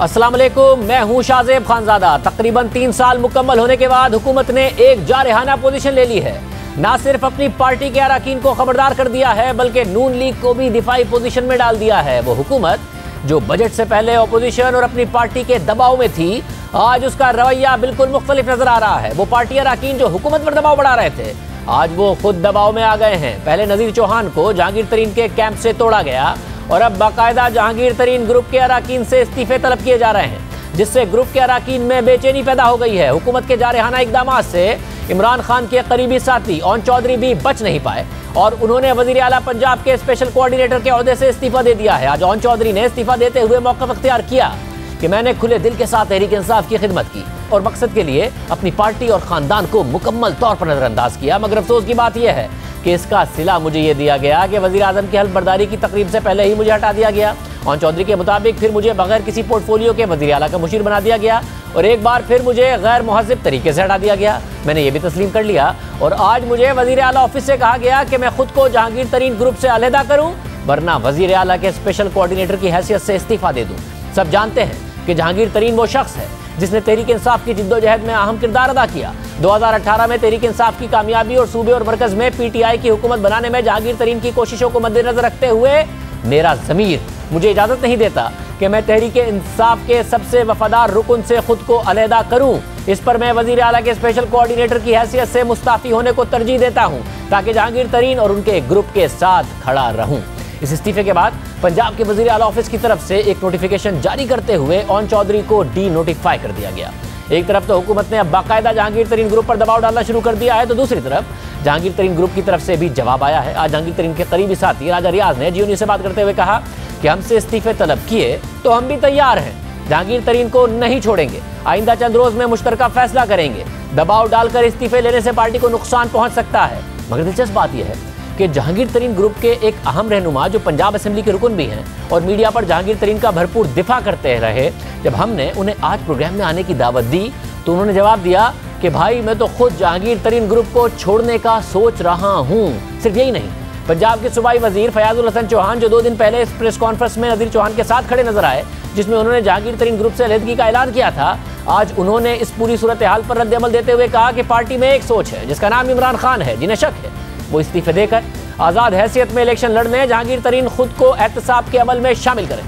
अस्सलाम वालेकुम, मैं हूं शाहजेब खानजादा। तकरीबन 3 साल मुकम्मल होने के बाद हुकूमत ने एक जारहाना पोजीशन ले ली है। ना सिर्फ अपनी पार्टी के अरकान को खबरदार कर दिया है, बल्कि नून लीग को भी दिफाई पोजीशन में डाल दिया है। वो हुकूमत जो बजट से पहले अपोजिशन और अपनी पार्टी के दबाव में थी, आज उसका रवैया बिल्कुल मुख्तलिफ नजर आ रहा है। वो पार्टी अरकान जो हुकूमत पर दबाव बढ़ा रहे थे, आज वो खुद दबाव में आ गए हैं। पहले नजीर चौहान को जहांगीर तरीन के कैंप से तोड़ा गया और अब बाकायदा जहांगीर तरीन ग्रुप के अरकान से इस्तीफे तलब किए जा रहे हैं, जिससे ग्रुप के अरकान में बेचैनी पैदा हो गई है। हुकूमत के जारहाना इकदामात से इमरान खान के करीबी साथी ओन चौधरी भी बच नहीं पाए और उन्होंने वजीर आला पंजाब के स्पेशल कोऑर्डिनेटर के ओहदे से इस्तीफा दे दिया है। आज ओन चौधरी ने इस्तीफा देते हुए मौक़िफ़ अख्तियार किया कि मैंने खुले दिल के साथ तहरीक इंसाफ की खिदमत की और मकसद के लिए अपनी पार्टी और ख़ानदान को मुकम्मल तौर पर नज़रअंदाज किया। मगर अफसोस की बात यह है कि इसका सिला मुझे ये दिया गया कि वज़ीर आज़म की हल्फ बर्दारी की तकरीब से पहले ही मुझे हटा दिया गया। ओन चौधरी के मुताबिक फिर मुझे बगैर किसी पोर्टफोलियो के वज़ीर आला का मुशीर बना दिया गया और एक बार फिर मुझे गैर मुहज़्ज़ब तरीके से हटा दिया गया। मैंने ये भी तस्लीम कर लिया और आज मुझे वज़ीर आला ऑफिस से कहा गया कि मैं खुद को जहांगीर तरीन ग्रुप से अलहदा करूँ, वरना वज़ीर आला के स्पेशल कोऑर्डिनेटर की हैसियत से इस्तीफ़ा दे दूँ। सब जानते हैं कि जहांगीर तरीन वो शख्स है जिसने तहरीक इंसाफ की जिद्दोजहद में अहम किरदार अदा किया। 2018 में तहरीक इंसाफ की कामयाबी और सूबे और मरकज में PTI की हुकूमत बनाने में जहांगीर तरीन की कोशिशों को मद्देनजर रखते हुए मेरा ज़मीर मुझे इजाज़त नहीं देता कि मैं तहरीक इंसाफ के सबसे वफादार रुकन से खुद को अलहदा करूँ। इस पर मैं वज़ीर आला के स्पेशल कोऑर्डिनेटर की हैसियत से मुस्ताफ़ी होने को तरजीह देता हूँ ताकि जहांगीर तरीन और उनके ग्रुप के साथ खड़ा रहूँ। इस इस्तीफे के बाद पंजाब के वज़ीर आला ऑफिस की तरफ से एक नोटिफिकेशन जारी करते हुए ओन चौधरी को डी नोटिफाई कर दिया गया। एक तरफ तो हुकूमत ने अब बाकायदा जहांगीर तरीन ग्रुप पर दबाव डालना शुरू कर दिया है, तो दूसरी तरफ जहांगीर तरीन ग्रुप की तरफ से भी जवाब आया है। आज जहांगीर तरीन के करीबी साथी राजा रियाज ने GNU से बात करते हुए कहा कि हमसे इस्तीफे तलब किए तो हम भी तैयार हैं, जहांगीर तरीन को नहीं छोड़ेंगे, आइंदा चंद रोज में मुश्तरका फैसला करेंगे। दबाव डालकर इस्तीफे लेने से पार्टी को नुकसान पहुंच सकता है। मगर दिलचस्प बात यह है कि जहांगीर तरीन ग्रुप के एक अहम रहनुमा जो पंजाब असेंबली के रुकन भी हैं और मीडिया पर जहांगीर तरीन का भरपूर दिफा करते रहे, जब हमने उन्हें आज प्रोग्राम में आने की दावत दी तो उन्होंने जवाब दिया कि भाई मैं तो खुद जहांगीर तरीन ग्रुप को छोड़ने का सोच रहा हूँ। सिर्फ यही नहीं, पंजाब के सूबाई वजीर फयाजुल हसन चौहान जो 2 दिन पहले इस प्रेस कॉन्फ्रेंस में नज़ीर चौहान के साथ खड़े नजर आए, जिसमें उन्होंने जहांगीर तरीन ग्रुप से अलहदगी का ऐलान किया था, आज उन्होंने इस पूरी सूरत हाल पर रद्द-ए-अमल देते हुए कहा कि पार्टी में एक सोच है जिसका नाम इमरान खान है, जिन्हें शक है वो इस्तीफे देकर आज़ाद हैसियत में इलेक्शन लड़ने जहांगीर तरीन खुद को एहतसाब के अमल में शामिल करें।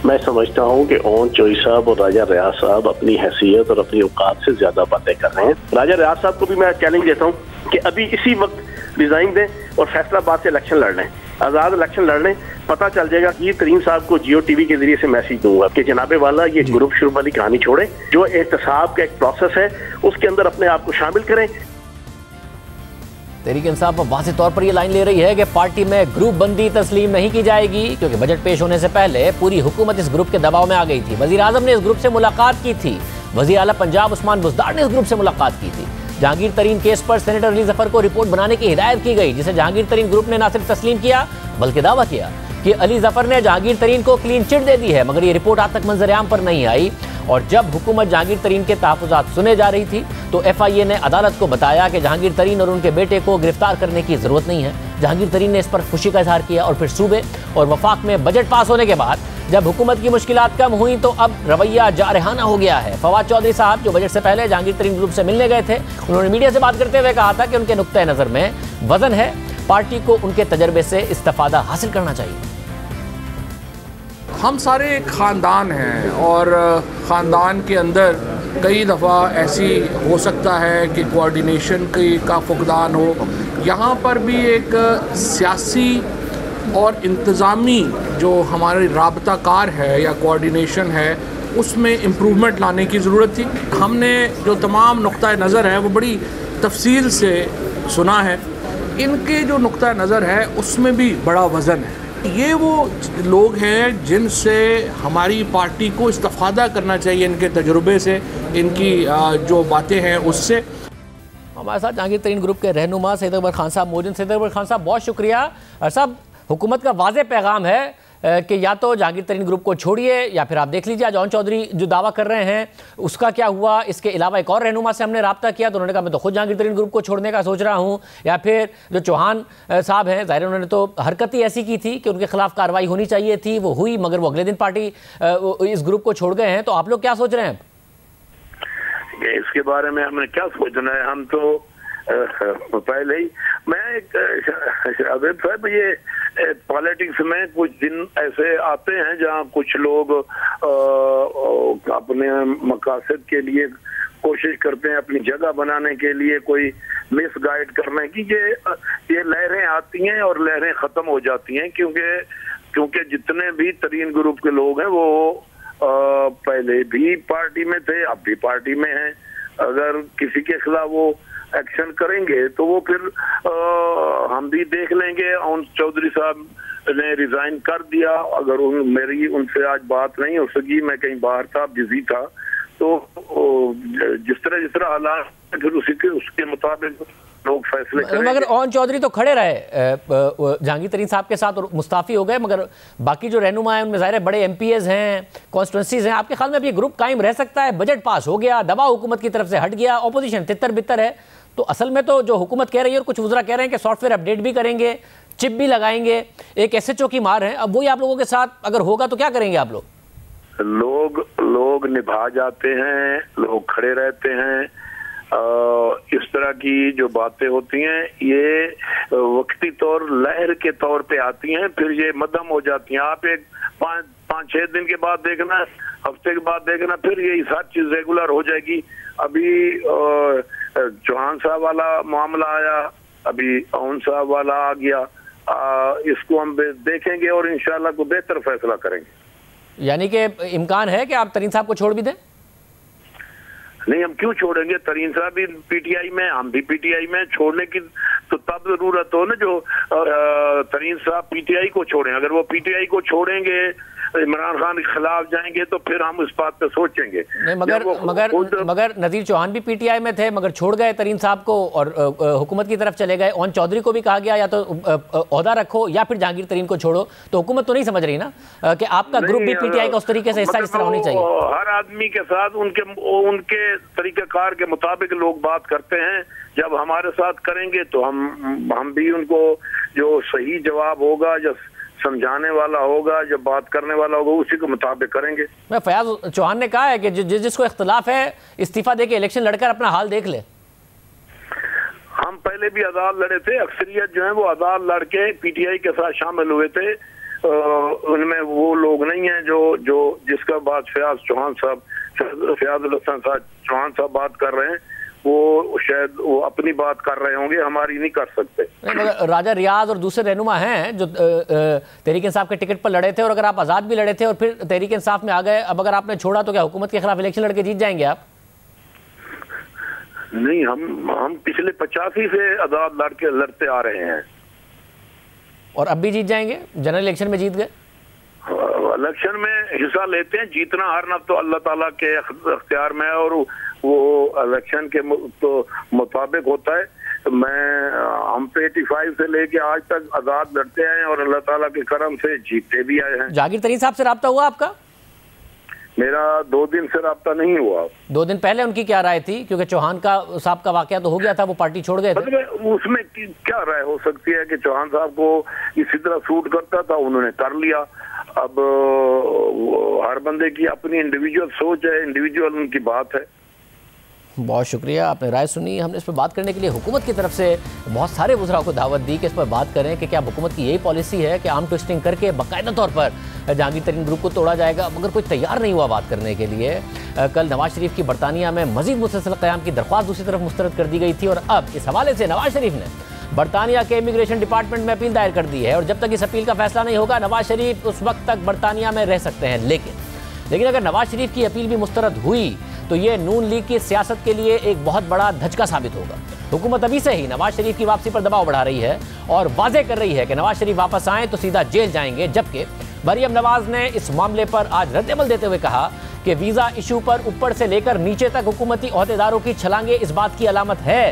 मैं समझता हूँ कि ओन चौधरी साहब और राजा रियाज साहब अपनी हैसियत और अपनी औकात से ज्यादा बातें कर रहे हैं। राजा रियाज साहब को भी मैं चैलेंज देता हूँ कि अभी इसी वक्त रिजाइन दें और फैसलाबाद से इलेक्शन लड़ लें, आज़ाद इलेक्शन लड़ लें। पता चल जाएगा कि तरीन साहब को जियो टीवी के जरिए से मैसेज दूंगा कि जनाबे वाला ये ग्रुप शुरू वाली कहानी छोड़े, जो एहतसाब का एक प्रोसेस है उसके अंदर अपने आप को शामिल करें। तहरीक इंसाफ वाज़ेह तौर पर यह लाइन ले रही है कि पार्टी में ग्रुप बंदी तस्लीम नहीं की जाएगी, क्योंकि बजट पेश होने से पहले पूरी हुकूमत इस ग्रुप के दबाव में आ गई थी। वज़ीर आज़म ने इस ग्रुप से मुलाकात की थी, वज़ीर आला पंजाब उस्मान बुज़दार ने इस ग्रुप से मुलाकात की थी। जहांगीर तरीन केस पर सेनेटर अली ज़फ़र को रिपोर्ट बनाने की हिदायत की गई, जिसे जहांगीर तरीन ग्रुप ने न सिर्फ तस्लीम किया बल्कि दावा किया कि अली ज़फ़र ने जहांगीर तरीन को क्लीन चिट दे दी है। मगर ये रिपोर्ट आज तक मंजर-ए-आम पर नहीं आई और जब हुकूमत जहांगीर तरीन के तहफ़्फ़ुज़ात सुने जा रही थी तो FIA ने अदालत को बताया कि जहांगीर तरीन और उनके बेटे को गिरफ्तार करने की ज़रूरत नहीं है। जहांगीर तरीन ने इस पर खुशी का इजहार किया और फिर सूबे और वफाक में बजट पास होने के बाद जब हुकूमत की मुश्किलात कम हुई तो अब रवैया जारहाना हो गया है। फवाद चौधरी साहब जो बजट से पहले जहांगीर तरीन ग्रुप से मिलने गए थे, उन्होंने मीडिया से बात करते हुए कहा था कि उनके नुक्ते नज़र में वजन है, पार्टी को उनके तजर्बे से इस्तिफादा हासिल करना चाहिए। हम सारे एक ख़ानदान हैं और ख़ानदान के अंदर कई दफ़ा ऐसी हो सकता है कि कोऑर्डिनेशन का फुकदान हो। यहाँ पर भी एक सियासी और इंतज़ामी जो हमारी राबता कार है या कोऑर्डिनेशन है उसमें इम्प्रूवमेंट लाने की ज़रूरत थी। हमने जो तमाम नुक्ता नज़र है वो बड़ी तफसील से सुना है। इनके जो नुक्ता नज़र है उसमें भी बड़ा वज़न है। ये वो लोग हैं जिनसे हमारी पार्टी को इस्तिफादा करना चाहिए, इनके तजुर्बे से, इनकी जो बातें हैं उससे। हमारे साथ जहांगीर तरीन ग्रुप के रहनुमा सैयद अकबर खान साहब मौजूद। सैयद अकबर खान साहब बहुत शुक्रिया। साहब, हुकूमत का वाज़ेह पैगाम है कि या तो जहांगीर तरीन ग्रुप को छोड़िए या फिर आप देख लीजिए आज ओन चौधरी जो दावा कर रहे हैं उसका क्या हुआ। इसके अलावा एक और रहनुमा से हमने राब्ता किया तो उन्होंने कहा मैं तो खुद जहांगीर तरीन ग्रुप को छोड़ने का सोच रहा हूं। या फिर जो चौहान साहब हैं, जाहिर उन्होंने तो हरकत ही ऐसी की थी कि उनके खिलाफ कार्रवाई होनी चाहिए थी, वो हुई, मगर वो अगले दिन पार्टी इस ग्रुप को छोड़ गए हैं। तो आप लोग क्या सोच रहे हैं? इसके बारे में हमने क्या सोचना है, हम तो पहले ही अबेद साहब, ये पॉलिटिक्स में कुछ दिन ऐसे आते हैं जहां कुछ लोग अपने मकासद के लिए कोशिश करते हैं, अपनी जगह बनाने के लिए कोई मिसगाइड करने की। ये लहरें आती हैं और लहरें खत्म हो जाती हैं, क्योंकि जितने भी तरीन ग्रुप के लोग हैं वो पहले भी पार्टी में थे, अब भी पार्टी में हैं। अगर किसी के खिलाफ वो एक्शन करेंगे तो वो फिर हम भी देख लेंगे। ओन चौधरी साहब ने रिजाइन कर दिया, अगर मेरी उनसे आज बात नहीं हो सकी, मैं कहीं बाहर था, बिजी था, तो जिस तरह हालात फिर उसके मुताबिक लोग फैसले करेंगे। मगर ओन चौधरी तो खड़े रहे जहांगीर तरीन साहब के साथ और मुस्ताफी हो गए, मगर बाकी जो रहनुमा है उनमें ज़ाहिर है बड़े एमपीएस हैं, कॉन्स्टिट्यूंसीज हैं। आपके ख्याल में अब ये ग्रुप कायम रह सकता है? बजट पास हो गया, दबाव हुकूमत की तरफ से हट गया, ऑपोजिशन तितर बितर है, तो असल में तो जो हुकूमत कह रही है और कुछ वज़रा कह रहे हैं कि सॉफ्टवेयर अपडेट भी करेंगे, चिप भी लगाएंगे, एक SHO की मार है। अब वही आप लोगों के साथ अगर होगा तो क्या करेंगे आप लोग? लोग निभा जाते हैं, लोग खड़े रहते हैं। इस तरह की जो बातें होती हैं ये वक्ती तौर लहर के तौर पे आती हैं, फिर ये मध्यम हो जाती हैं। आप एक 5-6 दिन के बाद देखना, हफ्ते के बाद देखना, फिर यही सारी चीज रेगुलर हो जाएगी। अभी चौहान साहब वाला मामला आया, अभी ओन साहब वाला आ गया, इसको हम देखेंगे और इंशाल्लाह को बेहतर फैसला करेंगे। यानी कि इम्कान है कि आप तरीन साहब को छोड़ भी दें? नहीं, हम क्यों छोड़ेंगे? तरीन साहब भी पीटीआई में, हम भी पीटीआई में। छोड़ने की तो तब जरूरत हो ना जो तरीन साहब पीटीआई को छोड़ें। अगर वो पीटीआई को छोड़ेंगे, इमरान खान के खिलाफ जाएंगे, तो फिर हम इस बात पे सोचेंगे। नहीं, मगर नज़ीर चौहान भी पीटीआई में थे, मगर छोड़ गए तरीन साहब को और हुकूमत की तरफ चले गए। ओन चौधरी को भी कहा गया या तो ओहदा रखो या फिर जहांगीर तरीन को छोड़ो। तो हुकूमत तो नहीं समझ रही ना कि आपका ग्रुप भी पीटीआई का उस तरीके से हिस्सा इस तरह होनी चाहिए। हर आदमी के साथ उनके तरीक़ाकार के मुताबिक लोग बात करते हैं। जब हमारे साथ करेंगे तो हम भी उनको जो सही जवाब होगा, जो समझाने वाला होगा, जब बात करने वाला होगा, उसी के मुताबिक करेंगे। फयाज चौहान ने कहा है कि जिसको इख्तिलाफ है इस्तीफा देके इलेक्शन लड़कर अपना हाल देख ले। हम पहले भी अदालत लड़े थे, अक्सरियत जो है वो अदालत लड़के पीटीआई के साथ शामिल हुए थे। उनमें वो लोग नहीं है जो जिसका बात फयाज चौहान साहब चौहान साहब बात कर रहे हैं, वो शायद वो अपनी बात कर रहे होंगे, हमारी नहीं कर सकते। मगर राजा रियाज और दूसरे रहनुमा हैं जो तहरीक इंसाफ के टिकट पर लड़े थे, और अगर आप आज़ाद भी लड़े थे और फिर तहरीक इंसाफ में आ गए, अब अगर आपने छोड़ा तो क्या हुकूमत के खिलाफ इलेक्शन लड़के जीत जाएंगे आप? नहीं, हम पिछले 85 से अदालत लड़ते आ रहे हैं और अब भी जीत जाएंगे, जनरल इलेक्शन में जीत गए। इलेक्शन में हिस्सा लेते हैं, जीतना हारना तो अल्लाह ताला के अख्तियार में है और वो इलेक्शन के तो मुताबिक होता है। हम 85 से लेके आज तक आजाद लड़ते हैं और अल्लाह ताला के करम से जीतते भी आए हैं। जहांगीर तरीन साहब से राब्ता हुआ आपका? मेरा 2 दिन से राब्ता नहीं हुआ। 2 दिन पहले उनकी क्या राय थी, क्योंकि चौहान साहब का वाकया तो हो गया था, वो पार्टी छोड़ गए थे। उसमें क्या राय हो सकती है कि चौहान साहब को इसी तरह सूट करता था, उन्होंने कर लिया। अब हर बंदे की अपनी इंडिविजुअल सोच है, इंडिविजुअल उनकी बात है। बहुत शुक्रिया, आपने राय सुनी। हमने इस पर बात करने के लिए हुकूमत की तरफ से बहुत सारे वज़रा को दावत दी कि इस पर बात करें कि क्या हुकूमत की यही पॉलिसी है कि आर्म ट्विस्टिंग करके बाकायदा तौर पर जहांगीर तरीन ग्रुप को तोड़ा जाएगा, मगर कोई तैयार नहीं हुआ बात करने के लिए। कल नवाज शरीफ की बरतानिया में मजीद मुसलसल क़याम की दरख्वास्त दूसरी तरफ मुस्तरद कर दी गई थी और अब इस हवाले से नवाज शरीफ ने बरतानिया के इमिग्रेशन डिपार्टमेंट में अपील दायर कर दी है और जब तक इस अपील का फैसला नहीं होगा नवाज शरीफ उस वक्त तक बरतानिया में रह सकते हैं। लेकिन अगर नवाज शरीफ की अपील भी मुस्तरद हुई तो ये नून लीग की सियासत के लिए एक बहुत बड़ा धचका साबित होगा। हुकूमत अभी से ही नवाज शरीफ की वापसी पर दबाव बढ़ा रही है और वाज़े कर रही है कि नवाज शरीफ वापस आएँ तो सीधा जेल जाएंगे, जबकि मरियम नवाज ने इस मामले पर आज रद्दअमल देते हुए कहा कि वीज़ा इशू पर ऊपर से लेकर नीचे तक हुकूमती ओहदेदारों की छलांगे इस बात की अलामत है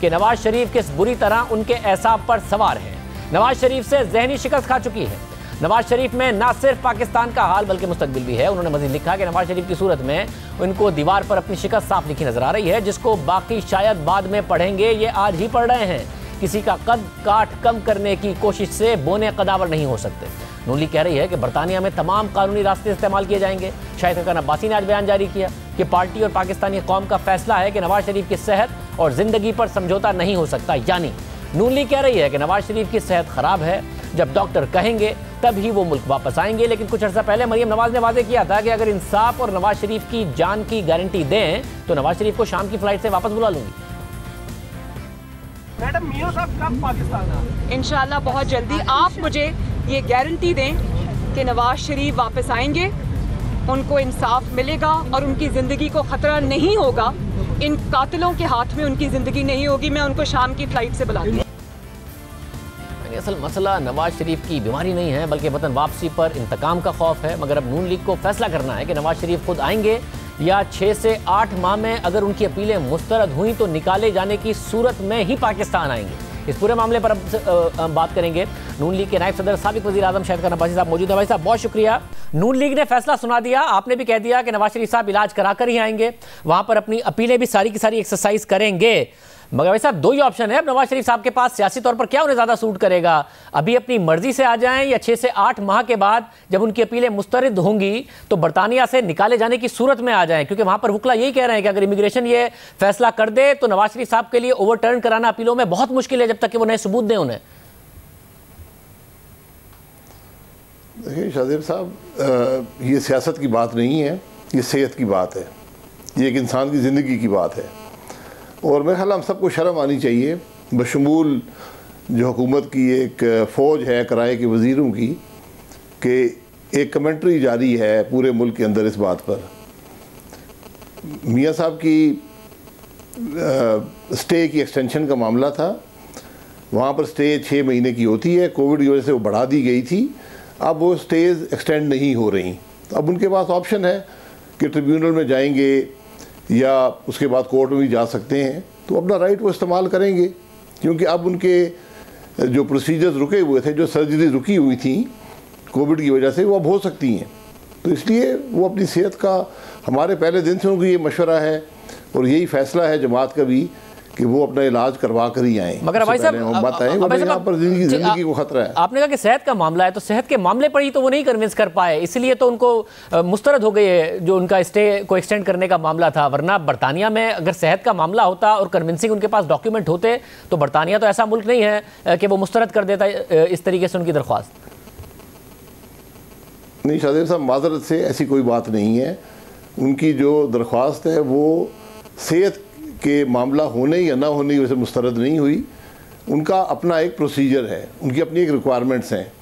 कि नवाज शरीफ किस बुरी तरह उनके एसाब पर सवार हैं। नवाज शरीफ से जहनी शिकस्त खा चुकी है। नवाज शरीफ में ना सिर्फ पाकिस्तान का हाल बल्कि मुस्तकबिल भी है। उन्होंने मजीद लिखा कि नवाज शरीफ की सूरत में उनको दीवार पर अपनी शिकस्त साफ लिखी नजर आ रही है, जिसको बाकी शायद बाद में पढ़ेंगे, ये आज ही पढ़ रहे हैं। किसी का कद काट कम करने की कोशिश से बोने कदावर नहीं हो सकते। नून लीग कह रही है कि बरतानिया में तमाम कानूनी रास्ते इस्तेमाल किए जाएंगे। शाहिद खकन अब्बासी ने आज बयान जारी किया कि पार्टी और पाकिस्तानी कौम का फैसला है कि नवाज शरीफ की सेहत और जिंदगी पर समझौता नहीं हो सकता। यानी नून लीग कह रही है कि नवाज शरीफ की सेहत खराब है, जब डॉक्टर कहेंगे तभी वो मुल्क वापस आएंगे। लेकिन कुछ अर्सा पहले मरियम नवाज ने वादे किया था कि अगर इंसाफ और नवाज शरीफ की जान की गारंटी दें तो नवाज शरीफ को शाम की फ्लाइट से वापस बुला लूंगी। मैडम मियां साहब कब पाकिस्तान आए? इंशाल्लाह बहुत जल्दी। आप मुझे ये गारंटी दें कि नवाज शरीफ वापस आएंगे, उनको इंसाफ मिलेगा और उनकी ज़िंदगी को ख़तरा नहीं होगा। इन कातिलों के हाथ में उनकी ज़िंदगी नहीं होगी। मैं उनको शाम की फ़्लाइट से बुला दूँगी। असल मसला नवाज शरीफ की बीमारी नहीं है बल्कि वतन वापसी पर इंतकाम का खौफ है। मगर अब नून लीग को फैसला करना है कि नवाज शरीफ खुद आएंगे या 6 से 8 माह में अगर उनकी अपीलें मुस्तरद हुई तो निकाले जाने की सूरत में ही पाकिस्तान आएंगे। इस पूरे मामले पर अब बात करेंगे। नून लीग के नायब सदर साबिक वज़ीर आज़म शाहिद खकन अब्बासी साहब मौजूद है। भाई साहब बहुत शुक्रिया। नून लीग ने फैसला सुना दिया, आपने भी कह दिया कि नवाज शरीफ साहब इलाज कराकर ही आएंगे, वहां पर अपनी अपीलें भी सारी की सारी एक्सरसाइज करेंगे। मगर भाई साहब दो ही ऑप्शन है अब नवाज शरीफ साहब के पास, सियासी तौर पर क्या उन्हें ज्यादा सूट करेगा? अभी अपनी मर्जी से आ जाएं या 6 से 8 माह के बाद जब उनकी अपीलें मुस्तरद होंगी तो बरतानिया से निकाले जाने की सूरत में आ जाएं? क्योंकि वहां पर वकला यही कह रहे हैं कि अगर इमिग्रेशन ये फैसला कर दे तो नवाज शरीफ साहब के लिए ओवरटर्न कराना अपीलों में बहुत मुश्किल है जब तक कि वो नए सबूत दें उन्हें। देखिए शाहजेब साहब, ये सियासत की बात नहीं है, ये सेहत की बात है, ये एक इंसान की ज़िंदगी की बात है। और मेरे ख्याल हम सबको शर्म आनी चाहिए, बशमूल जो हुकूमत की एक फ़ौज है किराए के वज़ीरों की, कि एक कमेंट्री जारी है पूरे मुल्क के अंदर इस बात पर। मियां साहब की स्टे की एक्सटेंशन का मामला था, वहाँ पर स्टे 6 महीने की होती है, कोविड की वजह से वो बढ़ा दी गई थी। अब वो स्टेज एक्सटेंड नहीं हो रही। अब उनके पास ऑप्शन है कि ट्रिब्यूनल में जाएंगे या उसके बाद कोर्ट में भी जा सकते हैं, तो अपना राइट वो इस्तेमाल करेंगे। क्योंकि अब उनके जो प्रोसीजर्स रुके हुए थे, जो सर्जरी रुकी हुई थी कोविड की वजह से, वो अब हो सकती हैं। तो इसलिए वो अपनी सेहत का, हमारे पहले दिन से उनका ये मशवरा है और यही फ़ैसला है जमात का भी कि वो अपना इलाज करवा कर ही आए। मगर भाई साहब यहाँ पर जिंदगी को खतरा है। आपने कहा कि सेहत का मामला है, तो सेहत के मामले पर ही तो वो नहीं कन्विंस कर पाए, इसलिए तो उनको मुस्तरद हो गई है जो उनका स्टे को एक्सटेंड करने का मामला था। वरना बरतानिया में अगर सेहत का मामला होता और कन्विंसिंग उनके पास डॉक्यूमेंट होते तो बरतानिया तो ऐसा मुल्क नहीं है कि वो मुस्तरद कर देता इस तरीके से उनकी दरख्वास्त। नहीं शाहजेब साहब, माजरत से ऐसी कोई बात नहीं है। उनकी जो दरख्वास्त है वो सेहत के मामला होने या ना होने की वजह से मुस्तरद नहीं हुई। उनका अपना एक प्रोसीजर है, उनकी अपनी एक रिक्वायरमेंट्स हैं।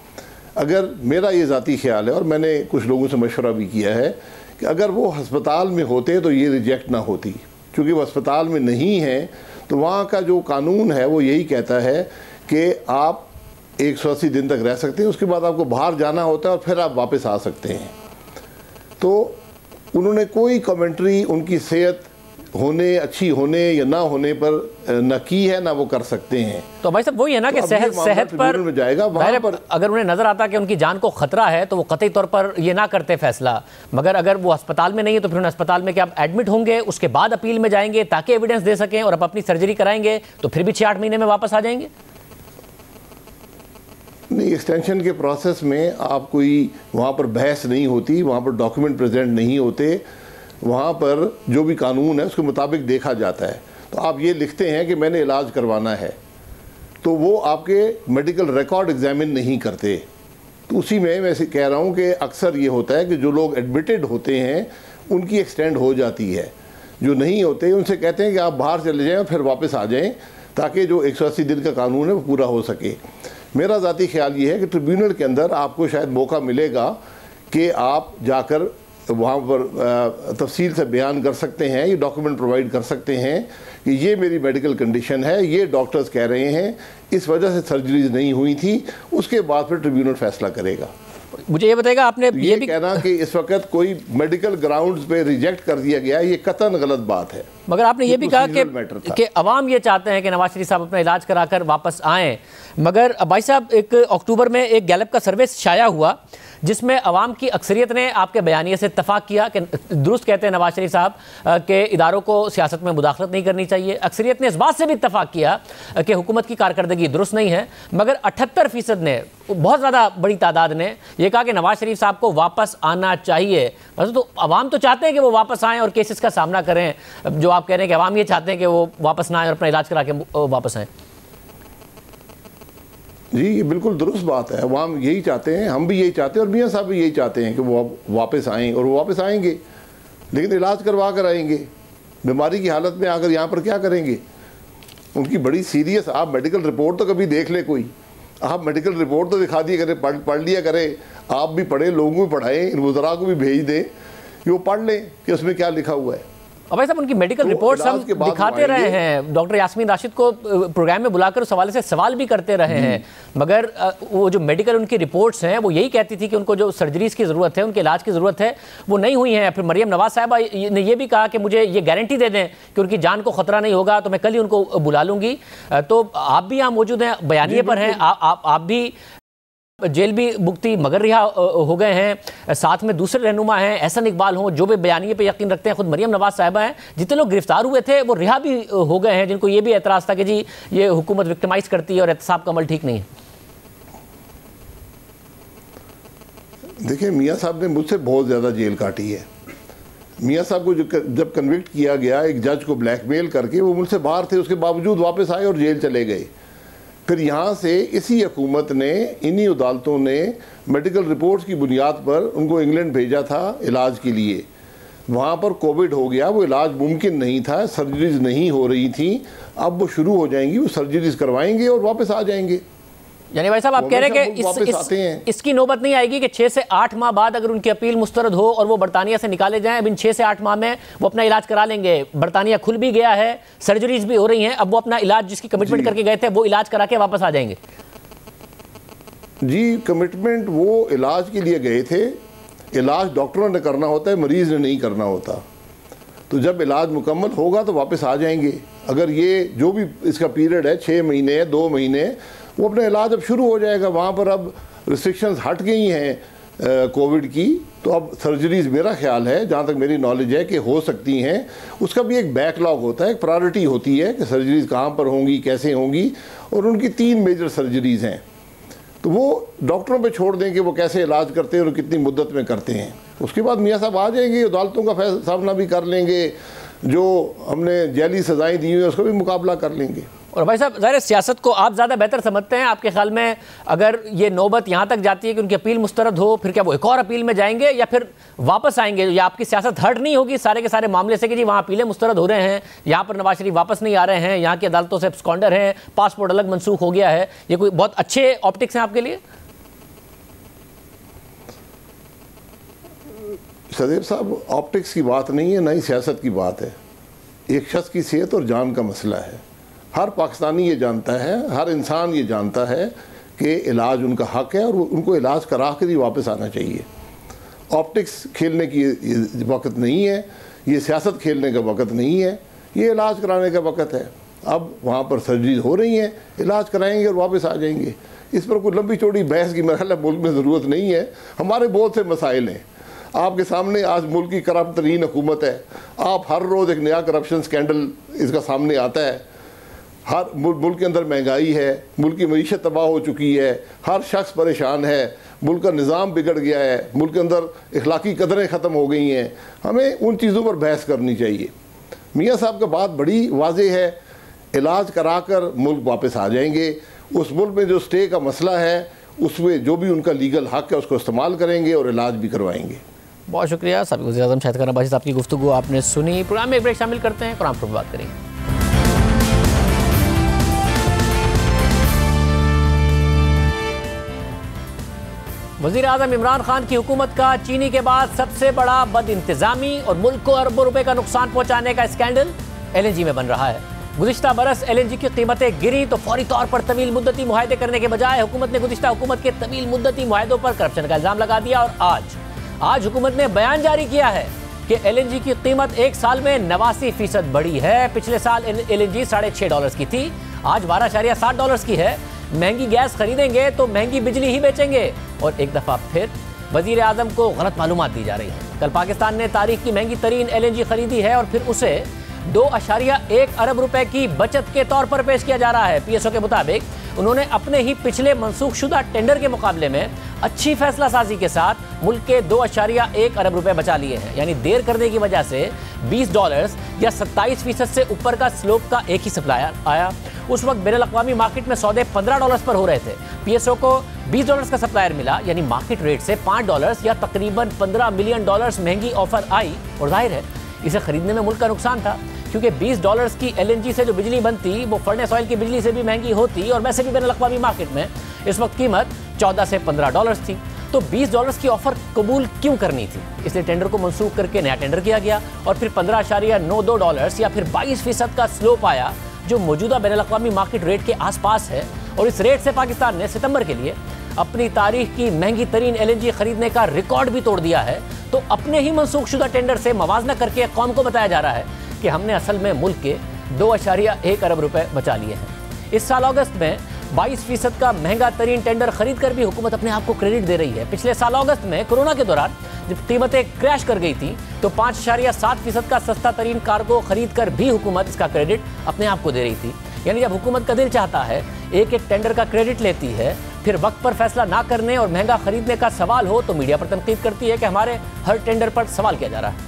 अगर मेरा ये ज़ाती ख्याल है और मैंने कुछ लोगों से मशवरा भी किया है कि अगर वो हस्पताल में होते तो ये रिजेक्ट ना होती। क्योंकि वो अस्पताल में नहीं है तो वहाँ का जो कानून है वो यही कहता है कि आप 180 दिन तक रह सकते हैं, उसके बाद आपको बाहर जाना होता है और फिर आप वापस आ सकते हैं। तो उन्होंने कोई कमेंट्री उनकी सेहत होने, अच्छी होने या ना होने पर न की है, ना वो कर सकते हैं। तो भाई साहब वही है ना कि सेहत पर में जाएगा, वहाँ पर अगर उन्हें नजर आता कि उनकी जान को खतरा है तो वो कतई तौर पर ये ना करते फैसला। मगर अगर वो अस्पताल में नहीं है तो फिर उन्हें अस्पताल में क्या एडमिट होंगे, उसके बाद अपील में जाएंगे ताकि एविडेंस दे सकें और अब अपनी सर्जरी कराएंगे तो फिर भी 6-8 महीने में वापस आ जाएंगे। नहीं, एक्सटेंशन के प्रोसेस में आप कोई वहाँ पर बहस नहीं होती, वहाँ पर डॉक्यूमेंट प्रेजेंट नहीं होते, वहाँ पर जो भी कानून है उसके मुताबिक देखा जाता है। तो आप ये लिखते हैं कि मैंने इलाज करवाना है, तो वो आपके मेडिकल रिकॉर्ड एग्जामिन नहीं करते। तो उसी में मैं कह रहा हूँ कि अक्सर ये होता है कि जो लोग एडमिटेड होते हैं उनकी एक्सटेंड हो जाती है, जो नहीं होते उनसे कहते हैं कि आप बाहर चले जाएँ और फिर वापस आ जाएँ ताकि जो 180 दिन का कानून है वो पूरा हो सके। मेरा ज़ाती ख्याल ये है कि ट्रिब्यूनल के अंदर आपको शायद मौका मिलेगा कि आप जाकर वहाँ पर तफसील से बयान कर सकते हैं, ये डॉक्यूमेंट प्रोवाइड कर सकते हैं कि ये मेरी मेडिकल कंडीशन है, ये डॉक्टर्स कह रहे हैं, इस वजह से सर्जरीज नहीं हुई थी। उसके बाद फिर ट्रिब्यूनल फैसला करेगा। मुझे ये बताएगा, आपने ये भी कहना कि इस वक्त कोई मेडिकल ग्राउंड्स पे रिजेक्ट कर दिया गया, ये कतई गलत बात है। मगर आपने ये भी कहा कि अवाम ये चाहते हैं कि नवाज शरीफ साहब अपना इलाज कराकर वापस आएँ। मगर भाई साहब, एक अक्टूबर में एक गैलप का सर्वे शाया हुआ जिसमें अवाम की अक्सरियत ने आपके बयानिए से इत्तफाक किया कि दुरुस्त कहते हैं नवाज शरीफ साहब के इदारों को सियासत में मुदाखलत नहीं करनी चाहिए। अक्सरियत ने इस बात से भी इत्तफाक किया कि हुकूमत की कारकर्दगी दुरुस्त नहीं है। मगर 78% ने, बहुत ज़्यादा बड़ी तादाद ने यह कहा कि नवाज शरीफ साहब को वापस आना चाहिए। तो अवाम तो चाहते हैं कि वो वापस आएँ और केसेस का सामना करें। जो आप कह रहे हैं कि अवाम ये चाहते हैं कि वो वापस ना आए और अपना इलाज करा के वापस आएँ। जी, ये बिल्कुल दुरुस्त बात है। अवाम यही चाहते हैं, हम भी यही चाहते हैं और मियाँ साहब भी यही चाहते हैं कि वो वापस आएँ, और वो वापस आएंगे लेकिन इलाज करवा कर आएंगे। बीमारी की हालत में आकर यहाँ पर क्या करेंगे? उनकी बड़ी सीरियस, आप मेडिकल रिपोर्ट तो कभी देख ले कोई, आप मेडिकल रिपोर्ट तो दिखा दिया करें, पढ़ लिया करें, आप भी पढ़ें, लोगों को पढ़ाएँ, इन वज़रा को भी भेज दें कि वो पढ़ लें कि उसमें क्या लिखा हुआ है। अब भाई साहब, उनकी मेडिकल तो रिपोर्ट्स हम दिखाते रहे हैं, डॉक्टर यास्मीन राशिद को प्रोग्राम में बुलाकर उस हवाले से सवाल भी करते रहे हैं। मगर वो जो मेडिकल उनकी रिपोर्ट्स हैं वो यही कहती थी कि उनको जो सर्जरीज की ज़रूरत है, उनके इलाज की ज़रूरत है, वो नहीं हुई है। फिर मरियम नवाज साहबा ने ये भी कहा कि मुझे ये गारंटी दे दें कि उनकी जान को ख़तरा नहीं होगा तो मैं कल ही उनको बुला लूँगी। तो आप भी यहाँ मौजूद हैं, बयानिए पर हैं, आप भी जेल भी मुक्ति मगर रिहा हो गए हैं, साथ में दूसरे रहनुमा हैं एहसन इकबाल हों जो भी बयानिए पे यकीन रखते हैं, खुद मरियम नवाज साहिबा हैं। जितने लोग गिरफ्तार हुए थे वो रिहा भी हो गए हैं, जिनको ये भी एतराज़ था कि जी ये हुकूमत विक्टिमाइज करती है और एहतसाब का अमल ठीक नहीं है। देखिए, मियाँ साहब ने मुझसे बहुत ज़्यादा जेल काटी है। मियाँ साहब को जब कन्विक्ट किया गया एक जज को ब्लैकमेल करके, वो मुझसे बाहर थे, उसके बावजूद वापस आए और जेल चले गए। फिर यहाँ से इसी हुकूमत ने, इन्हीं अदालतों ने मेडिकल रिपोर्ट्स की बुनियाद पर उनको इंग्लैंड भेजा था इलाज के लिए। वहाँ पर कोविड हो गया, वो इलाज मुमकिन नहीं था, सर्जरीज नहीं हो रही थी। अब वो शुरू हो जाएंगी, वो सर्जरीज करवाएंगे और वापस आ जाएंगे। यानी भाई साहब, आप कह रहे हैं कि इसकी नौबत नहीं आएगी कि 6 से 8 माह बाद अगर उनकी अपील मुस्तरद हो और वो बरतानिया से निकाले जाएं, अब इन 6 से 8 माह में वो अपना इलाज करा लेंगे। बरतानिया खुल भी गया है, सर्जरीज भी हो रही हैं, अब वो अपना इलाज जिसकी कमिटमेंट करके गए थे वो इलाज करा के वापस आ जाएंगे। जी, कमिटमेंट वो इलाज के लिए गए थे, इलाज डॉक्टरों ने करना होता है, मरीज ने नहीं करना होता। तो जब इलाज मुकम्मल होगा तो वापस आ जाएंगे। अगर ये जो भी इसका पीरियड है 6 महीने 2 महीने, वो अपना इलाज अब शुरू हो जाएगा। वहाँ पर अब रिस्ट्रिक्शंस हट गई हैं कोविड की, तो अब सर्जरीज मेरा ख्याल है, जहाँ तक मेरी नॉलेज है, कि हो सकती हैं। उसका भी एक बैकलॉग होता है, एक प्रायोरिटी होती है कि सर्जरीज कहाँ पर होंगी, कैसे होंगी, और उनकी 3 मेजर सर्जरीज हैं। तो वो डॉक्टरों पे छोड़ दें कि वो कैसे इलाज करते हैं और कितनी मुद्दत में करते हैं। उसके बाद मियाँ साहब आ जाएंगे, अदालतों का सामना भी कर लेंगे, जो हमने जेली सजाएं दी हुई है उसका भी मुकाबला कर लेंगे। और भाई साहब, ज़ाहिर सियासत को आप ज़्यादा बेहतर समझते हैं, आपके ख्याल में अगर ये नौबत यहाँ तक जाती है कि उनकी अपील मुस्तरद हो, फिर क्या वो एक और अपील में जाएंगे या फिर वापस आएंगे? या आपकी सियासत हट नहीं होगी सारे के सारे मामले से कि जी वहाँ अपीलें मुस्तरद हो रहे हैं, यहाँ पर नवाज शरीफ वापस नहीं आ रहे हैं, यहाँ की अदालतों से एब्सकॉन्डर हैं, पासपोर्ट अलग मनसूख हो गया है, ये कोई बहुत अच्छे ऑप्टिक्स हैं आपके लिए? सदैव साहब, ऑप्टिक्स की बात नहीं है, ना ही सियासत की बात है। एक शख्स की सेहत और जान का मसला है। हर पाकिस्तानी ये जानता है, हर इंसान ये जानता है कि इलाज उनका हक है और उनको इलाज करा कर ही वापस आना चाहिए। ऑप्टिक्स खेलने की वक्त नहीं है, ये सियासत खेलने का वक्त नहीं है, ये इलाज कराने का वक्त है। अब वहाँ पर सर्जरीज हो रही हैं, इलाज कराएंगे और वापस आ जाएंगे। इस पर कोई लंबी चौड़ी बहस की मेरा मुल्क में ज़रूरत नहीं है। हमारे बहुत से मसाइल हैं आपके सामने। आज मुल्क की करप्ट तरीन हुकूमत है, आप हर रोज़ एक नया करप्शन स्कैंडल इसका सामने आता है। हर मुल्क के अंदर महंगाई है, मुल्क की मईशत तबाह हो चुकी है, हर शख्स परेशान है, मुल्क का निज़ाम बिगड़ गया है, मुल्क के अंदर इखलाकी कदरें ख़त्म हो गई हैं। हमें उन चीज़ों पर बहस करनी चाहिए। मियाँ साहब का बात बड़ी वाज़ेह है, इलाज करा कर मुल्क वापस आ जाएंगे। उस मुल्क में जो स्टे का मसला है उसमें जो भी उनका लीगल हक़ है उसको इस्तेमाल करेंगे और इलाज भी करवाएंगे। बहुत शुक्रिया साबिक़ वज़ीर-ए-आज़म शाहिद खान अब्बासी साहब की गुफ्तगू आपने सुनी। प्रोग्राम में एक ब्रेक शामिल करते हैं, कुरान पर बात करेंगे। वज़ीर-ए-आज़म इमरान खान की हुकूमत का चीनी के बाद सबसे बड़ा बदइंतज़ामी और मुल्क को अरबों रुपए का नुकसान पहुंचाने का स्कैंडल LNG में बन रहा है। गुज़िश्ता बरस LNG की कीमतें गिरी तो फौरी तौर पर तवील मुद्दती मुआहदे करने के बजाय हुकूमत ने गुज़िश्ता हुकूमत के तवील मुद्दती मुआहदों पर करप्शन का इल्ज़ाम लगा दिया। और आज हुकूमत ने बयान जारी किया है कि LNG की कीमत एक साल में 89% बढ़ी है। पिछले साल LNG $6.5 की थी, आज $12.7 की है। महंगी गैस खरीदेंगे तो महंगी बिजली ही बेचेंगे। और एक दफा फिर वजीर आजम को गलत मालूमात दी जा रही है। कल पाकिस्तान ने तारीख की महंगी तरीन LNG खरीदी है और फिर उसे 2.1 अरब रुपए की बचत के तौर पर पेश किया जा रहा है। PSO के मुताबिक उन्होंने अपने ही पिछले मनसूखशुदा टेंडर के मुकाबले में अच्छी फैसला साजी के साथ मुल्क के 2.1 अरब रुपए बचा लिए हैं। यानी देर करने की वजह से $20 या 27% से ऊपर का स्लोप का एक ही सप्लायर आया। उस वक्त बैनुल-अक़वामी मार्केट में सौदे $15 पर हो रहे थे। PSO को $20 का सप्लायर मिला, यानी मार्केट रेट से $5 या तकरीबन $15 मिलियन महंगी ऑफर आई। और जाहिर है इसे खरीदने में मुल्क का नुकसान था, क्योंकि $20 की LNG से जो बिजली बनती वो फर्नेस ऑयल की बिजली से भी महंगी होती। और वैसे भी बैनुल-अक़वामी मार्केट में इस वक्त कीमत $14 से $15 थी। तो $20 की ऑफर कबूल क्यों करनी थी? इसलिए टेंडर को मंसूख करके नया टेंडर किया गया और फिर $15.92 या फिर 22% का स्लोप आया, जो मौजूदा बैनुल-अक़वामी मार्केट रेट के आसपास है। और इस रेट से पाकिस्तान ने सितंबर के लिए अपनी तारीख की महंगी तरीन LNG खरीदने का रिकॉर्ड भी तोड़ दिया है। तो अपने ही मनसूखशुदा टेंडर से मवाजना करके कौम को बताया जा रहा है कि हमने असल में मुल्क के 2.1 अरब रुपए बचा लिए हैं। इस साल अगस्त में 22% का महंगा तरीन टेंडर खरीद कर भी हुकूमत अपने आप को क्रेडिट दे रही है। पिछले साल अगस्त में कोरोना के दौरान जब कीमतें क्रैश कर गई थी तो 5.7% का सस्ता तरीन कार्गो खरीद कर भी हुकूमत इसका क्रेडिट अपने आप को दे रही थी। यानी जब हुकूमत का दिल चाहता है एक एक टेंडर का क्रेडिट लेती है, फिर वक्त पर फैसला ना करने और महंगा खरीदने का सवाल हो तो मीडिया पर तनकीद करती है कि हमारे हर टेंडर पर सवाल किया जा रहा है।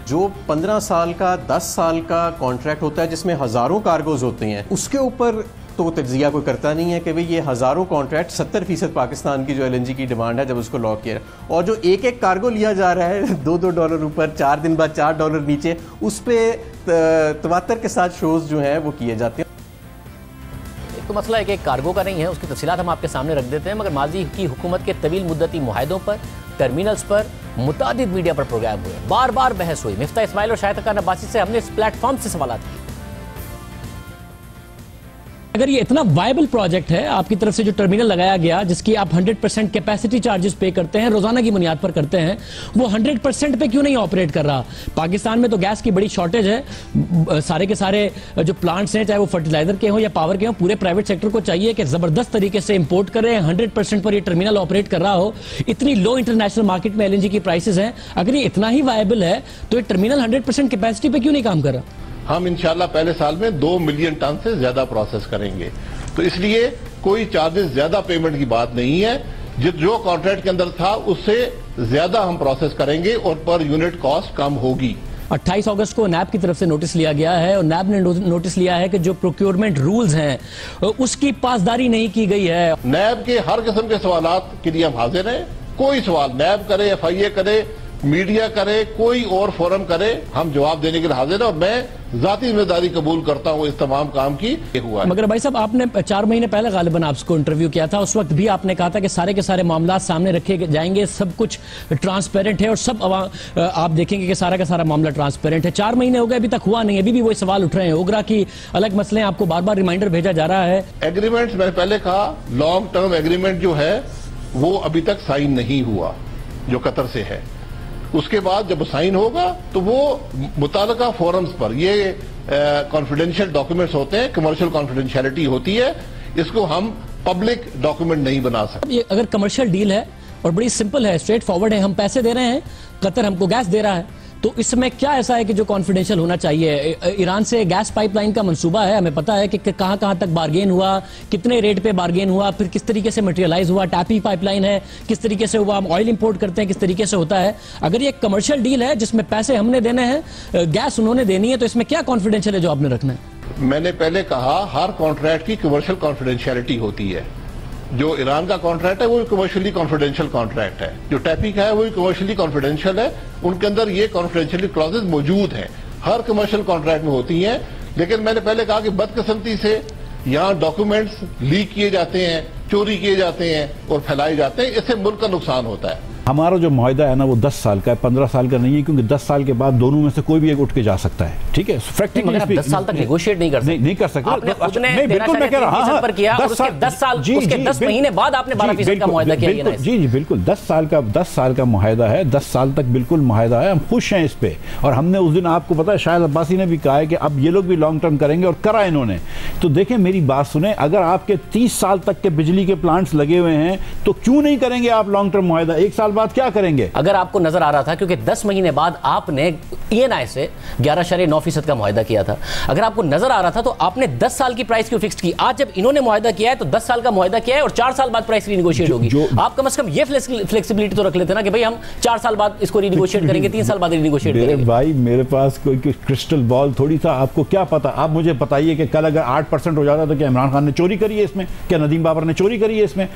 जो 15 साल का 10 साल का कॉन्ट्रैक्ट होता है जिसमें हज़ारों कार्गोज होते हैं, उसके ऊपर तो तज्जिया कोई करता नहीं है कि भाई ये हज़ारों कॉन्ट्रैक्ट 70% पाकिस्तान की जो LNG की डिमांड है जब उसको लॉक किया, और जो एक एक कार्गो लिया जा रहा है $2 ऊपर, 4 दिन बाद $4 नीचे, उस पर तवातर के साथ शोज़ जो हैं वो किए जाते हैं। तो मसला एक कार्गो का नहीं है, उसकी तफसीलात हम आपके सामने रख देते हैं। मगर माजी की हुकूमत के तवील मुद्दती मुआहदों पर, टर्मिनल्स पर मुतादिद मीडिया पर प्रोग्राम हुए, बार बार बहस हुई। मिफ्ता इस्माइल और शाहिद खान अब्बासी से हमने इस प्लेटफॉर्म से सवाल किए। अगर ये इतना वायबल प्रोजेक्ट है, आपकी तरफ से जो टर्मिनल लगाया गया जिसकी आप 100% कैपेसिटी चार्जेस पे करते हैं, रोजाना की बुनियाद पर करते हैं, वो 100% पे क्यों नहीं ऑपरेट कर रहा? पाकिस्तान में तो गैस की बड़ी शॉर्टेज है। सारे के सारे जो प्लांट्स हैं, चाहे वो फर्टिलाइजर के हों या पावर के हों, पूरे प्राइवेट सेक्टर को चाहिए कि जबरदस्त तरीके से इंपोर्ट करें। 100% पर ये टर्मिनल ऑपरेट कर रहा हो। इतनी लो इंटरनेशनल मार्केट में LNG की प्राइसेस हैं, अगर ये इतना ही वायबल है तो ये टर्मिनल 100% कैपेसिटी पे क्यों नहीं काम कर रहा? हम इंशाल्लाह पहले साल में 2 मिलियन टन से ज्यादा प्रोसेस करेंगे, तो इसलिए कोई चार्जेस ज्यादा पेमेंट की बात नहीं है। जो कॉन्ट्रैक्ट के अंदर था उससे ज्यादा हम प्रोसेस करेंगे और पर यूनिट कॉस्ट कम होगी। 28 अगस्त को नैब की तरफ से नोटिस लिया गया है और नैब ने नोटिस लिया है कि जो प्रोक्योरमेंट रूल्स हैं उसकी पासदारी नहीं की गई है। नैब के हर किस्म के सवालात के लिए हम हाजिर हैं। कोई सवाल नैब करे, FIA करे, मीडिया करे, कोई और फोरम करे, हम जवाब देने के लिए हाजिर हैं। और मैं जाती जिम्मेदारी कबूल करता हूं इस तमाम काम की। हुआ है। मगर भाई साहब, आपने 4 महीने पहले गालिबन आपको इंटरव्यू किया था, उस वक्त भी आपने कहा था कि सारे के सारे मामला सामने रखे जाएंगे, सब कुछ ट्रांसपेरेंट है और सब आप देखेंगे कि सारा का सारा मामला ट्रांसपेरेंट है। 4 महीने हो गए, अभी तक हुआ नहीं, अभी भी वही सवाल उठ रहे हैं। ओगरा की अलग मसले, आपको बार बार रिमाइंडर भेजा जा रहा है। एग्रीमेंट मैंने पहले कहा, लॉन्ग टर्म एग्रीमेंट जो है वो अभी तक साइन नहीं हुआ, जो कतर से है। उसके बाद जब साइन होगा तो वो मुताल्लिका फोरम्स पर, ये कॉन्फिडेंशियल डॉक्यूमेंट्स होते हैं, कमर्शियल कॉन्फिडेंशियलिटी होती है, इसको हम पब्लिक डॉक्यूमेंट नहीं बना सकते। ये अगर कमर्शियल डील है और बड़ी सिंपल है, स्ट्रेट फॉरवर्ड है, हम पैसे दे रहे हैं, कतर हमको गैस दे रहा है, तो इसमें क्या ऐसा है कि जो कॉन्फिडेंशियल होना चाहिए? ईरान से गैस पाइपलाइन का मंसूबा है, हमें पता है कि कहां कहां तक बार्गेन हुआ, कितने रेट पे बार्गेन हुआ, फिर किस तरीके से मटेरियलाइज हुआ, टैपी पाइपलाइन है, किस तरीके से हुआ, हम ऑयल इंपोर्ट करते हैं, किस तरीके से होता है। अगर ये कमर्शियल डील है जिसमें पैसे हमने देने हैं, गैस उन्होंने देनी है, तो इसमें क्या कॉन्फिडेंशियल है जो आपने रखना है? मैंने पहले कहा, हर कॉन्ट्रैक्ट की कमर्शियल कॉन्फिडेंशियलिटी होती है। जो ईरान का कॉन्ट्रैक्ट है वो कमर्शियली कॉन्फिडेंशियल कॉन्ट्रैक्ट है, जो टैपी का है वो कमर्शियली कॉन्फिडेंशियल है। उनके अंदर ये कॉन्फिडेंशियलिटी क्लॉजेज मौजूद हैं, हर कमर्शियल कॉन्ट्रैक्ट में होती हैं। लेकिन मैंने पहले कहा कि बदकिस्मती से यहाँ डॉक्यूमेंट्स लीक किए जाते हैं, चोरी किए जाते हैं और फैलाए जाते हैं, इससे मुल्क का नुकसान होता है। हमारा जो मुआहदा है ना वो 10 साल का है, 15 साल का नहीं है, क्योंकि 10 साल के बाद दोनों में से कोई भी एक उठ के जा सकता है। ठीक है, प्रैक्टिकली 10 साल तक नेगोशिएट नहीं कर सकते। नहीं कर सकते। नहीं, बिल्कुल मैं कह रहा हूं पर किया, और उसके 10 साल, उसके 10 महीने बाद आपने 12% का मुआहदा किया। जी जी बिल्कुल, 10 साल का मुआहदा है, 10 साल तक बिल्कुल मुआहदा है, हम खुश हैं इस पे। और हमने उस दिन, आपको पता है, शाहिद अब्बासी ने भी कहा है कि अब ये लोग भी लॉन्ग टर्म करेंगे, और करा इन्होंने। तो देखें, मेरी बात सुने, अगर आपके 30 साल तक के बिजली के प्लांट्स लगे हुए हैं तो क्यों नहीं करेंगे आप लॉन्ग टर्म मुआहदा? 1 साल बाद क्या करेंगे? अगर आपको नजर आ रहा था, क्योंकि 10 महीने बाद आपने ENI से 11.9% का मुआहदा किया था, अगर आपको नजर आ रहा था तो आपने 10 साल की प्राइस क्यों फिक्स की? आज जब इन्होंने मुआहदा किया है तो 10 साल का मुआहदा किया है और 4 साल बाद प्राइस रीनेगोशिएट होगी। आप कम से कम ये फ्लेक्सिबिलिटी तो रख लेते ना कि भाई हम 4 साल बाद इसको रीनेगोशिएट करेंगे, 3 साल बाद रीनेगोशिएट करेंगे। भाई मेरे पास कोई क्रिस्टल बॉल थोड़ी था, आपको क्या पता? आप मुझे बताइए कि कल अगर 8% हो जाता तो क्या इमरान खान ने चोरी करी है इसमें? क्या नदीम बाबर ने चोरी करी है इसमें?